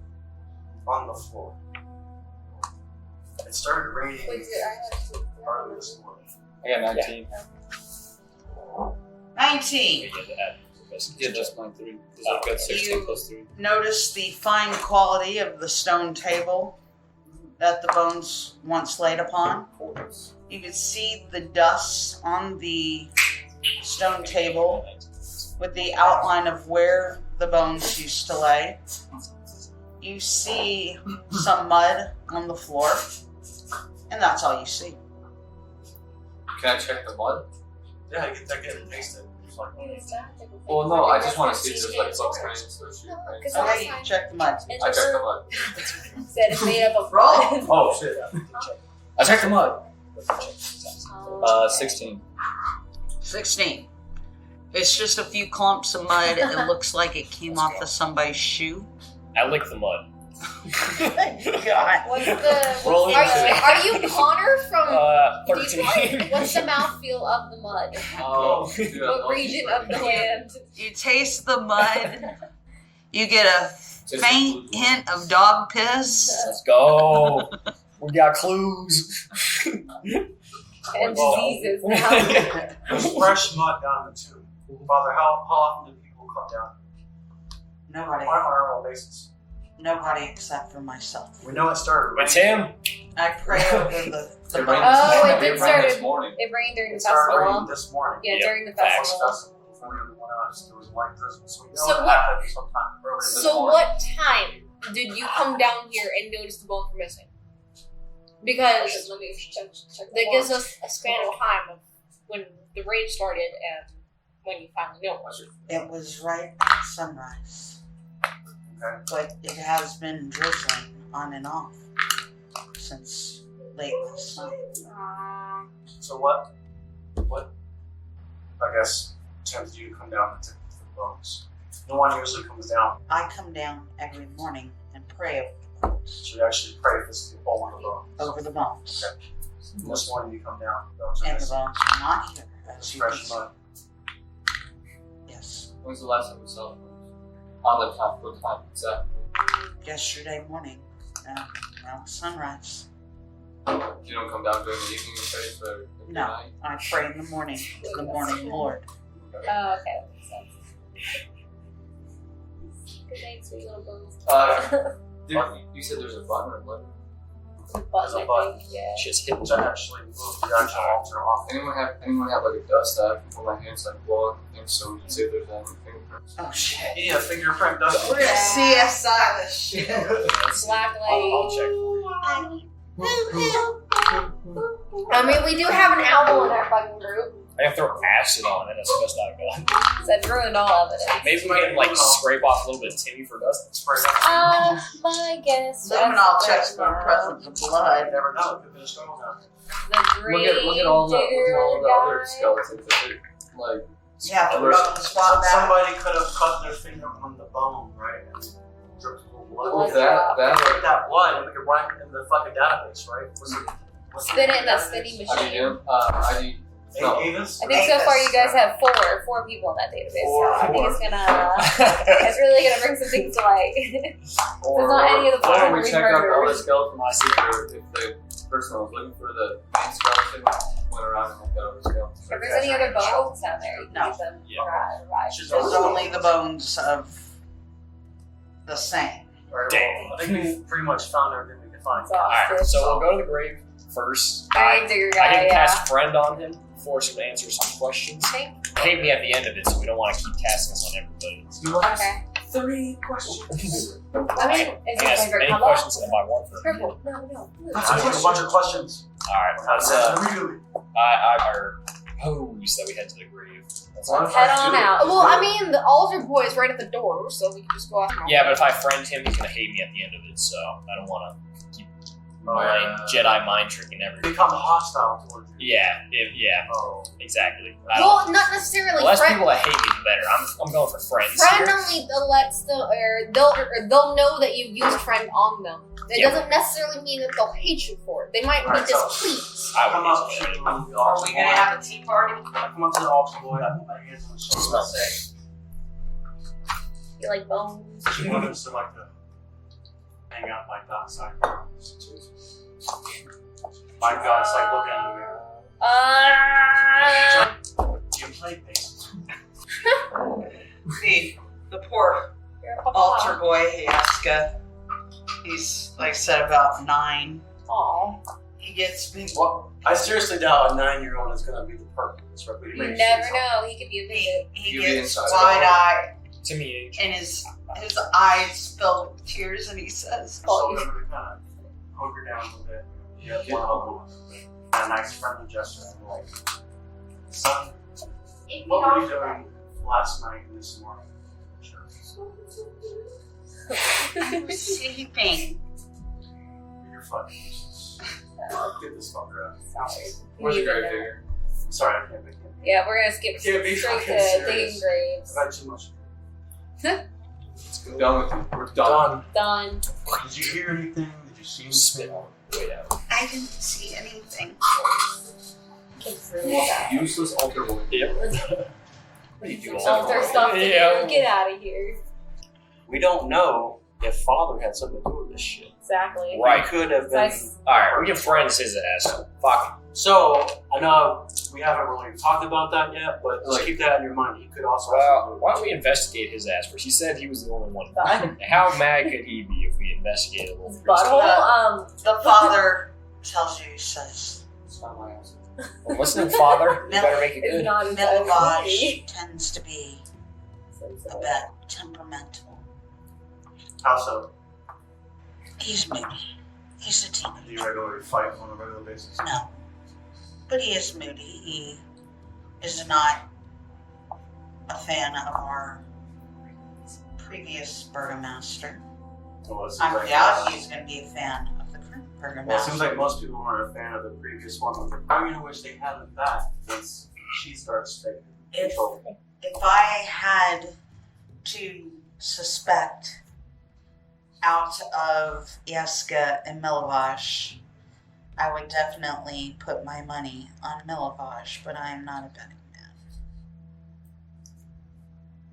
on the floor. It started raining Wait, did I have to? early this morning. I got 19. 19. Yeah, just mine 3. Because I've got 16 plus 3. Notice the fine quality of the stone table that the bones once laid upon. You can see the dust on the stone table with the outline of where the bones used to lay. You see some mud on the floor, and that's all you see. Can I check the mud? Yeah, get it pasted. It's like, Well, no, I just want to see if there's like footprints or shoe prints. No, Okay, you can check the mud. I checked the mud. Said it's made up of Roll. oh shit. I checked the mud. 16. 16. It's just a few clumps of mud. It looks like it came off of somebody's shoe. I lick the mud. God. What's the? Roll Are you Connor from? 13. What's the mouthfeel of the mud? Oh, What region of the hand? You taste the mud. You get a faint hint of dog piss. Let's go. We got clues. And Oh. diseases now. There's fresh mud down the tube. Father, how often do people come down? Nobody. On an annual basis. Nobody except for myself. We know it started raining. It's him. I pray over the It rained bones. Oh, it did rained start- this morning. It rained during the It started festival. raining this morning. Yeah, Yep. during the Facts. festival. Festival before we went out, there was light drizzle. So we know So it what- happened sometime early this So morning. what time did you come down here and notice the bones were missing? Because Let me check that gives us a span of time of when the rain started and when you finally know it was. It was right at sunrise. Okay. But it has been drizzling on and off since late last night. So what, I guess, tempted you to come down to the bones? No one usually comes down, I come down every morning and pray over the bones. so you actually pray physically over the bones. Over the bones. Okay. This morning you come down, those are And the missing. bones are not here. As you can Fresh see. mud. Yes. When's the last time we saw them? On the top of the time. Exactly. Yesterday morning, around sunrise. You don't come down during the evening and pray for the No. night? I pray in the morning to the morning Lord. Oh, okay, that makes sense. Good night, sweet little bones. Dude, you said there's a button or button? Buzz, a I button. think, yeah. Shit's hit. Which I actually moved the actual altar off. Anyone have like a dust that I can put my hands on blow on things so we can see if there's any fingerprints? Oh shit. You need a fingerprint, doesn't We're it? gonna CSI this shit. Black light. I'll check for you. Woo-hoo. I mean, we do have an owl in our fucking group. I can throw acid on it. That's the best I've got. That ruined all evidence. Maybe we can like scrape off a little bit of Timmy for dust. My guess. Luminol checks for presence of blood. I never know. It could be a strong down there. The grave Look at all the other guy. skeletons. Like, Yeah, the bone swap that. Somebody could have cut their finger on the bone, right? And dripped a little blood. with that, Take that blood and we could write it in the fucking database, right? Spin it in that spinning how do machine. you do? No. Avis? I think so far you guys have four people in that database. So I think it's it's really gonna bring some things to light. There's not any of the Why don't we people check out the other murdered. skeleton and see if the person who was looking for the main skeleton went around and looked at other skeletons. If there's any other bones down there, you can No. leave them Yeah. revived. She's There's only the bones of the same. Right, Dang. well, I think we pretty much found everything we could find. Alright, so we'll go to the grave first. Grave digger I guy, can yeah. cast friend on him, force him to answer some questions. Okay. Hate me at the end of it, so we don't want to keep casting this on everybody. Okay. 3 questions. I mean, is I your guess favorite any color? questions that I want for Purple. No. Let's ask a bunch of questions. Alright, let's Immediately. I propose that we head to the grave. Let's head on out. Well, I mean, the altar boy is right at the door, so we can just go after him. Yeah, but if I friend him, he's gonna hate me at the end of it, so I don't want to keep Jedi mind tricking everything. Become hostile towards you. Yeah, Oh. exactly. Well, not necessarily. The less friend, people that hate me, the better. I'm going for friends. friend here. only lets them, or they'll know that you used friend on them. It Yeah. doesn't necessarily mean that they'll hate you for it. They might be Alright, so- displeased. I Come would up be to so the Are altar we boy. gonna have a tea party? I come up to the altar boy. I put my hands on his shoulder and say, You like bones? "She wanted us to like to hang out like outside." My God's like looking in the mirror. Do you play baseball? The poor altar boy, Yaska. He's, like I said, about 9. Aw. He gets big. Well, I seriously doubt a 9-year-old is going to be the purpose, right? But You never know. He could be a bigot. He You be gets inside. wide-eyed, to me age. and his eyes filled with tears, and he says, So we're going to kind of hunker down a little bit. Yeah, one elbow. A nice friendly gesture. And like, son, what were you doing last night and this morning? Sure. sleeping. You're fucking useless. Get this fucker out. Sorry. Where's the You grave know. digger? Sorry, I can't make it. Yeah, we're gonna skip Can't be straight fucking to serious. digging graves. I've had too much. We're done with you. We're done. Done. Did you hear anything? Did you see Spit anything? on way out. I didn't see anything. It's really bad. Useless altar boy. Yep. What do you do all Altar stuff to Yeah. do. Get out of here. We don't know if Father had something to do with this shit. Exactly. Right. He could have So been. I Alright, we give friends his ass. Fuck. So, I know we haven't really talked about that yet, but just Like- keep that in your mind. He could also Well, why don't we investigate his ass first? He said he was the only one. Done. How mad could he be if we investigated a little His bit? butthole. The father tells you, he says, It's not my answer. Well, listen, Father, you better make it It's good. not his Melivage tends to be a butthole. bit temperamental. How so? He's moody. He's a Do you teenager. regularly fight on a regular basis? No. But he is moody. He is not a fan of our previous Burgomaster. Well, it seems I like doubt he's going to be a fan of the current Well, it Burgomaster. seems like most people aren't a fan of the previous one. But I'm going to wish they had it back once she starts taking control. If I had to suspect out of Yaska and Milivage, I would definitely put my money on Milivage, but I am not a betting man.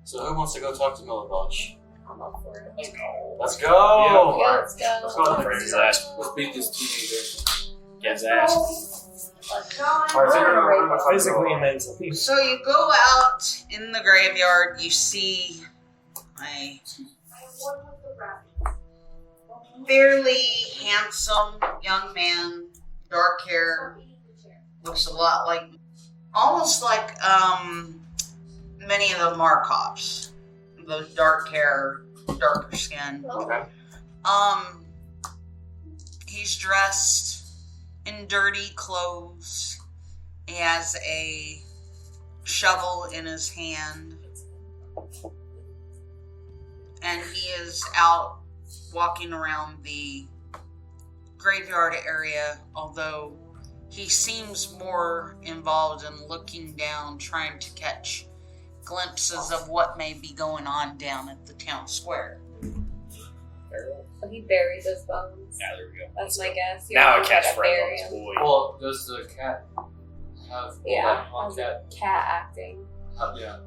So who wants to go talk to Milivage? I'm up for it. Let's go. Let's go! Yeah, let's go. Let's go. Friends his ass. Let's beat this teenager. Get his ass. Alright, so Physically and mentally. So you go out in the graveyard, you see a fairly handsome young man, dark hair, looks a lot like, almost like many of the Markovs. Those dark hair, darker skin. Okay. He's dressed in dirty clothes. He has a shovel in his hand. And he is out walking around the graveyard area, although he seems more involved in looking down, trying to catch glimpses of what may be going on down at the town square. So he buried those bones. Yeah, there we go. That's my guess. He Now I was catch like, bury friends on him. this boy. Well, does the cat have Yeah, on how's cat? cat acting. Yeah.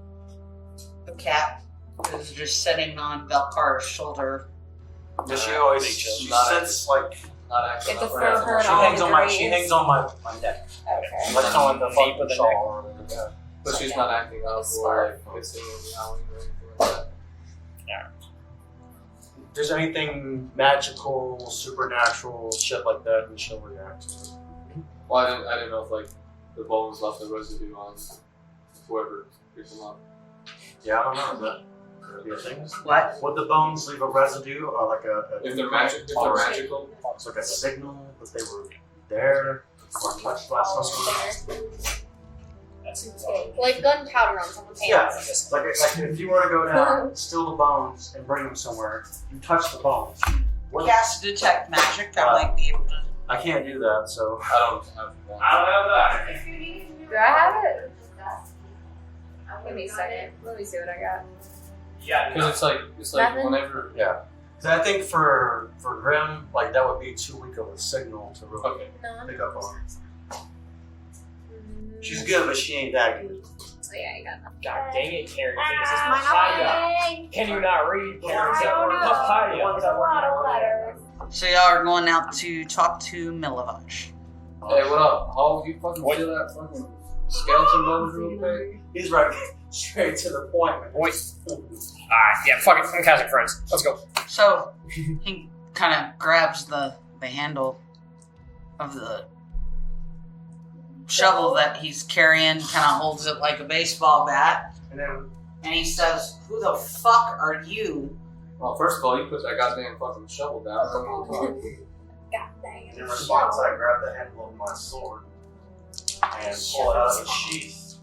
The cat is just sitting on Velcar's shoulder. Does she always? Big chill. She Not sits like Not acting It's a up fur or nothing. herd she on hangs the on my graves. my neck. Okay. Like on the Deep fucking of the shawl. Yeah. But she's not acting up or like hissing or meowing or anything like that. If there's anything magical, supernatural, shit like that, then she'll react. Well, I didn't know if like the bones left the residue on whoever picked them up. Yeah, I don't know. Could it be a thing? What? Would the bones leave a residue or like a If they're magical, It's like a signal that they were there or touched by someone? That's Like gunpowder on someone's hands. Yeah, like if you were to go down, steal the bones, and bring them somewhere, you touch the bones. Cast detect magic. I might be able to. I can't do that, so. I don't have that. I don't have that. Do I have it? Give me a second. Let me see what I got. Yeah, Because it's like Nothing? whenever. Yeah. So I think for Grim, like that would be too weak of a signal to really Okay. pick up on. She's good, but she ain't that good. Oh yeah, I got nothing. God dang it, Karen. This is papaya. Can you not read? Karen said I don't know. papaya. There's a lot of letters. So y'all are going out to talk to Milovaj. Hey, what up? How you fucking feel that fucking skeleton bones real quick? He's right straight to the point, man. Wait. Alright, yeah, fuck it. I'm casting friends. Let's go. So he kind of grabs the handle of the shovel that he's carrying, kind of holds it like a baseball bat, And then and he says, "Who the fuck are you?" Well, first of all, you put that goddamn fucking shovel down. I don't know what you're talking God dang in it. response, I grab the handle of my sword and pull it out of the sheath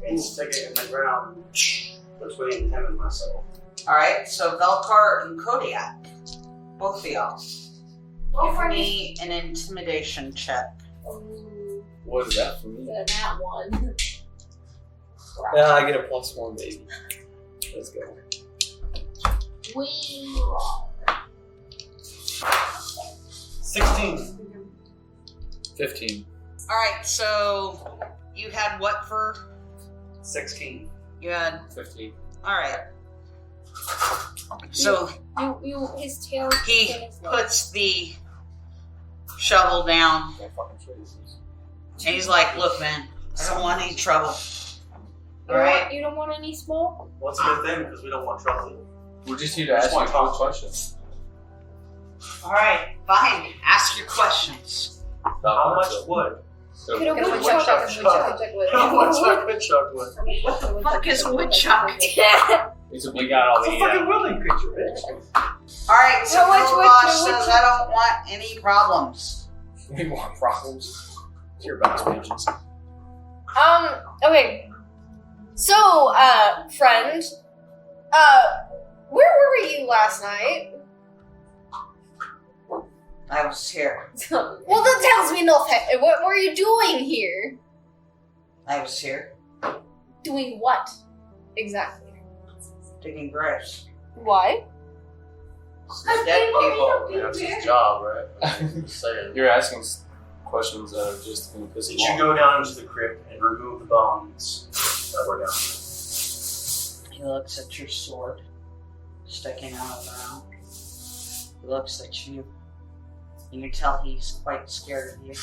and stick it in the ground between him and myself. All right. So Velcar and Kodiak, both of y'all, give me an intimidation check. Ooh, What is that for me? that one. Yeah, I get a +1, baby. Let's go. Wee. 16. 15. All right. So you had what for? 16. You had. 15. All right. So His tail. he in his neck. puts the shovel down, Can't fucking trace this. and he's like, "Look, man, I don't want any trouble. All right." You don't want any smoke? Well, it's a good thing because we don't want trouble. We're just here to ask you a quick question. All right, fine. Ask your questions. How much wood? Could a Could a woodchuck woodchuck- How much I could chuck wood? What the fuck is woodchuck? It's a We big got all It's a the. fucking willing creature, bitch. All right, so How much wood Milovaj could a says woodchuck- I don't want any problems. We want problems. It's your bonus pages. Okay. So, friend, where were you last night? I was here. Well, that tells me nothing. What were you doing here? I was here Doing what? Exactly. digging graves. Why? Dead people. That's his job, right? I'm just saying. You're asking questions that are just going to piss Did him you off. go down into the crypt and remove the bones that were down He looks at your sword sticking out of the ground. He looks at you. You can tell he's quite scared of you.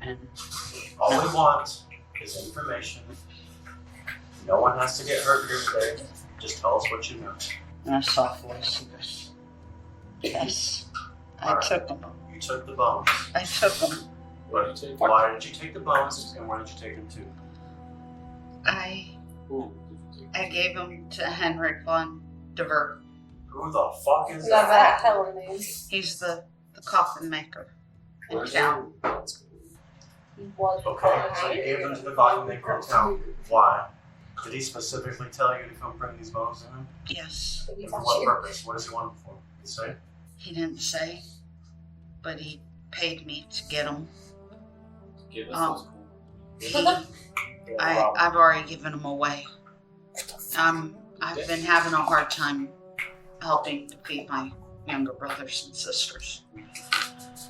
And there? All we want is information. No one has to get hurt here today. Just tell us what you know. in a soft voice, he goes, "Yes, I Alright. took them. You took the bones. I took them. Why did you take the bones and where did you take them to? Who did you take? I gave them to Henrik von Deverell. Who the fuck is Love that? that hella name. He's the coffin maker in Where's town. He was Okay, so you gave them to the coffin maker in town. Why? Did he specifically tell you to come bring these bones to him? Yes. And for what purpose? What does he want them for? Did he say? He didn't say, but he paid me to get them. Give us Um, those cool. I've already given them away. I've been having a hard time helping to feed my younger brothers and sisters.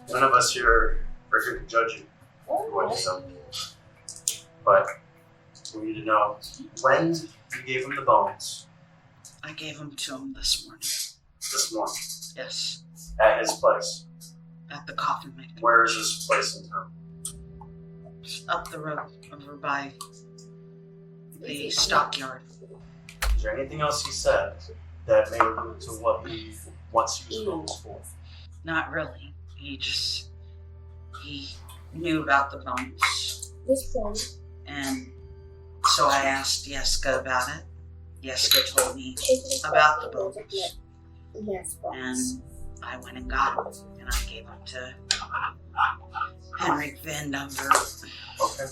None of us here are here to judge you for what you've done. But we need to know when you gave him the bones I gave them to him this morning. this morning Yes, at his place. at the coffin maker. Where is this place in town? Just up the road, over by the stockyard. Is there anything else he said that may allude to what he wants you to use bones for? Not really. He knew about the bones. This one. And so I asked Yeska about it. Yeska told me about the bones. Yes, And I went and got them. And I gave them to Henrik Van Dunver. Okay.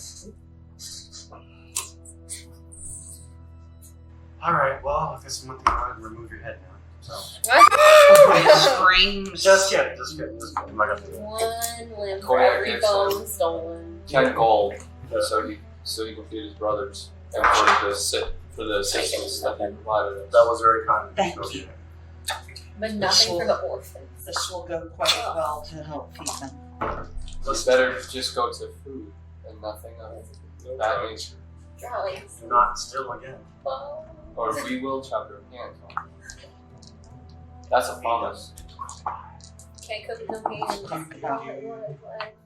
Alright, well, I guess I'm going to go ahead and remove your head now. So. Screams. Just kidding. I'm not going to do that. One limb for Correct, every yes, bone stolen. 10 gold, so he can feed his brothers, and for the assistance that he provided us. That was very kind of Thank you. you. But nothing for the orphans. This will go quite well to help feed them. It's better just go to food and nothing else. Bad nature. Charlie. Do not steal again. Or we will chop your hands off. That's a promise. Can't cook no hand.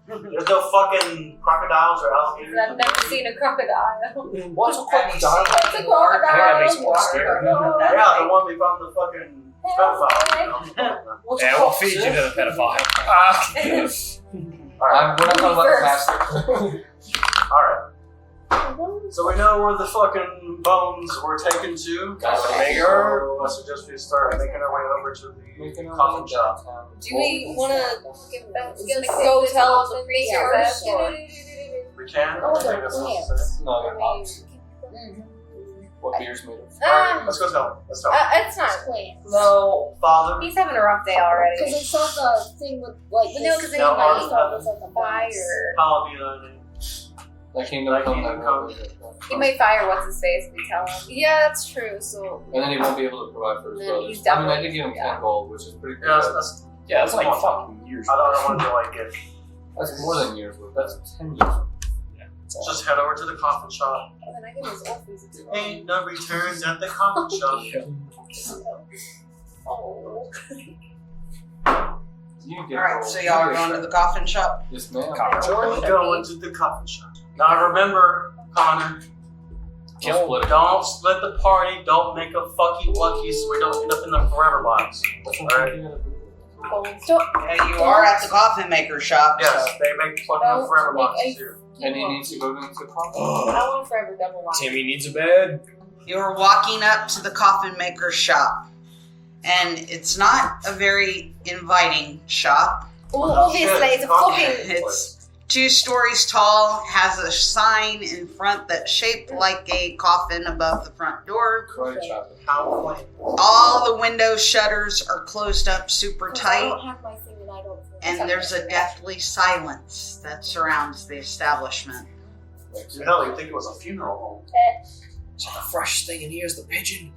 There's no fucking crocodiles or alligators. I've never seen a crocodile. What's a crocodile? It's a crocodile. That makes me more scared. Yeah, the one we found the fucking pedophile. Yeah, we'll feed you to the pedophile. Alright. We're not talking about the pastor. Alright. So we know where the fucking bones were taken to. So I suggest we start making our way over to the coffin shop. Do we want to give back? Go tell the priest first. We can. I think that's what it says. No, they're pops. What beer's made of? Alright, let's go tell him. Let's tell him. It's not planned. No. Father. He's having a rough day already. Because I saw the thing with, like, But no, because then No, you might no. start with like a fire. Hallowed be thy name. That kingdom Thy come, kingdom thy come. will be done. He might fire what's his face if we tell him. Yeah, that's true. So And then he won't be able to provide for his Then brothers. he's I mean, I definitely- did give him 10 gold, which is pretty good. Yeah, That's like fucking years. I don't want to like it. That's more than years worth. That's 10 years worth. Just head over to the coffin shop. and then I get his orphans as well. Ain't no returns at the coffin shop. Oh. You get Alright, so y'all are going to the coffin shop? Yes, ma'am. We're going to the coffin shop. Now remember, Connor, Don't split it. don't split the party. Don't make a fucky wucky so we don't end up in the forever box. Alright? Yeah, you are at the coffin maker shop. Yes, So. they make fucking forever boxes here. And he needs to go into the coffin. I want forever double wine. Timmy needs a bed. You're walking up to the coffin maker shop. And it's not a very inviting shop. Well, obviously, it's a fucking. It's 2 stories tall, has a sign in front that's shaped like a coffin above the front door. Karate chop. How quaint. All the window shutters are closed up super I tight. don't have my thing and I don't feel And there's a deathly silence that surrounds the establishment. Hell, you'd think it was a funeral home. So the fresh thing in here is the pigeon.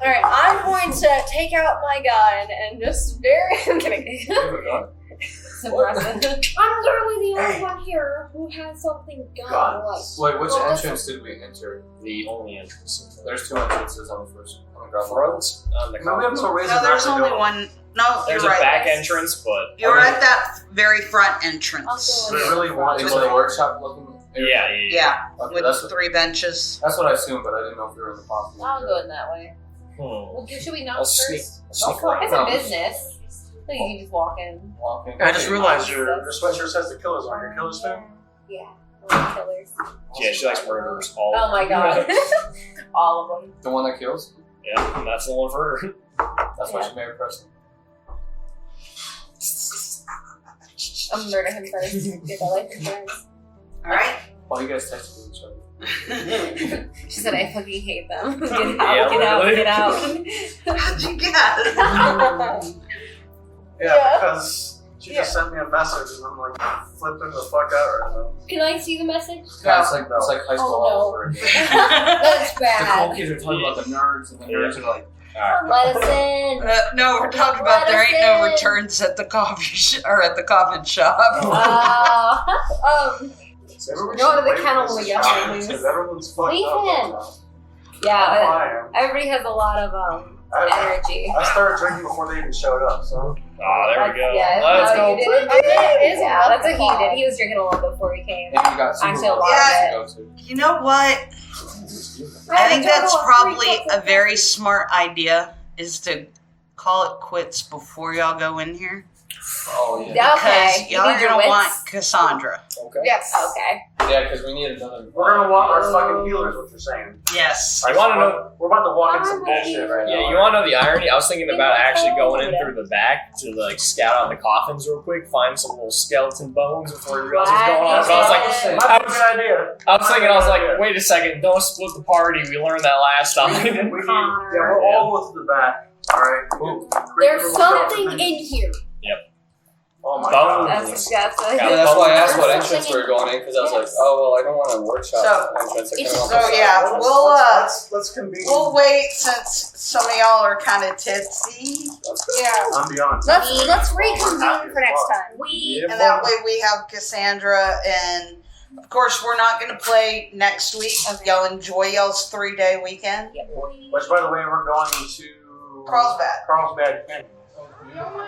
Alright, I'm going to take out my gun and just very. I'm kidding. Suppress it. I'm literally the only Hey. one here who has something gun. Guns. Wait, which Well, this entrance did we enter? The only entrance. There's 2 entrances on the ground floor. Front on the Remember we have coffin. no reason No, there's not to only go. one. No, There's you're a right. back entrance, but You're at that very front entrance. We really want Into the workshop looking area? yeah. Yeah, Okay, with that's 3 benches. what I assumed, but I didn't know if you were in the coffin. I'll go in that way. Well, should we knock I'll first? sneak. I'll sneak No, around. It's No. a business. So you can just walk in. Walking. I just realized your sweatshirt says the killers on your killer's too. Yeah. We're killers. Yeah, she likes murderers. All. Oh my god. All of them. The one that kills? Yeah, and that's the one for her. That's why she married Preston. I'm gonna murder him first. Get the life insurance. All right. Why you guys texting each other? She said, I fucking hate them. Get out, Yeah, get out, literally. get out. How'd you guess? Yeah, because she just sent me a message and I'm like flipping the fuck out right now. Can I see the message? Yeah, it's like high school all Oh, over again. That's The cool bad. kids are talking about the nerds, and the nerds are like, Let us in. No, we're talking about there ain't no Let us in. returns at the coffee or at the coffin shop. Everyone Go to should the wait kennel for when this we to get happen, home, please. because everyone's fucked Leave up right him. now. Yeah, I am. everybody has a lot of energy. I started drinking before they even showed up, so. Oh, there we go. Yeah, Let's no, go. you did. It is Yeah, that's what he alcohol. did. He was drinking a little before we came. and you got some Actually, a lot Yeah. of it. You know what? I think that's probably a very smart idea is to call it quits before y'all go in here. Oh yeah. Yeah, Because okay. You y'all need are your going to wits? want Cassandra. Okay. Yes. Okay. Yeah, because we need another. We're gonna walk our fucking healers, what you're saying. Yes. I want to know. We're about to walk in some bullshit right now. Yeah, you want to know the irony? I was thinking about actually going in through the back to like scout out the coffins real quick, find some little skeleton bones before you realize what's going on. So I was like, That's a good idea. I was like, wait a second, don't split the party. We learned that last time. We need, we're all go to the back. Alright. There's something in here. Oh my Bones. god. That's Yeah, That's why I asked what entrance we were going in, because I was like, oh well, I don't want a workshop So- entrance. I It's kinda want So the yeah, side. we'll Let's convene. we'll wait since some of y'all are kind of tipsy, Yeah. I'm beyond. Let's reconvene for next time. Yeah, and that way we have Cassandra. And of course, we're not going to play next week. Y'all enjoy y'all's 3-day weekend. Which, by the way, we're going to Carlsbad. Carlsbad Canyon.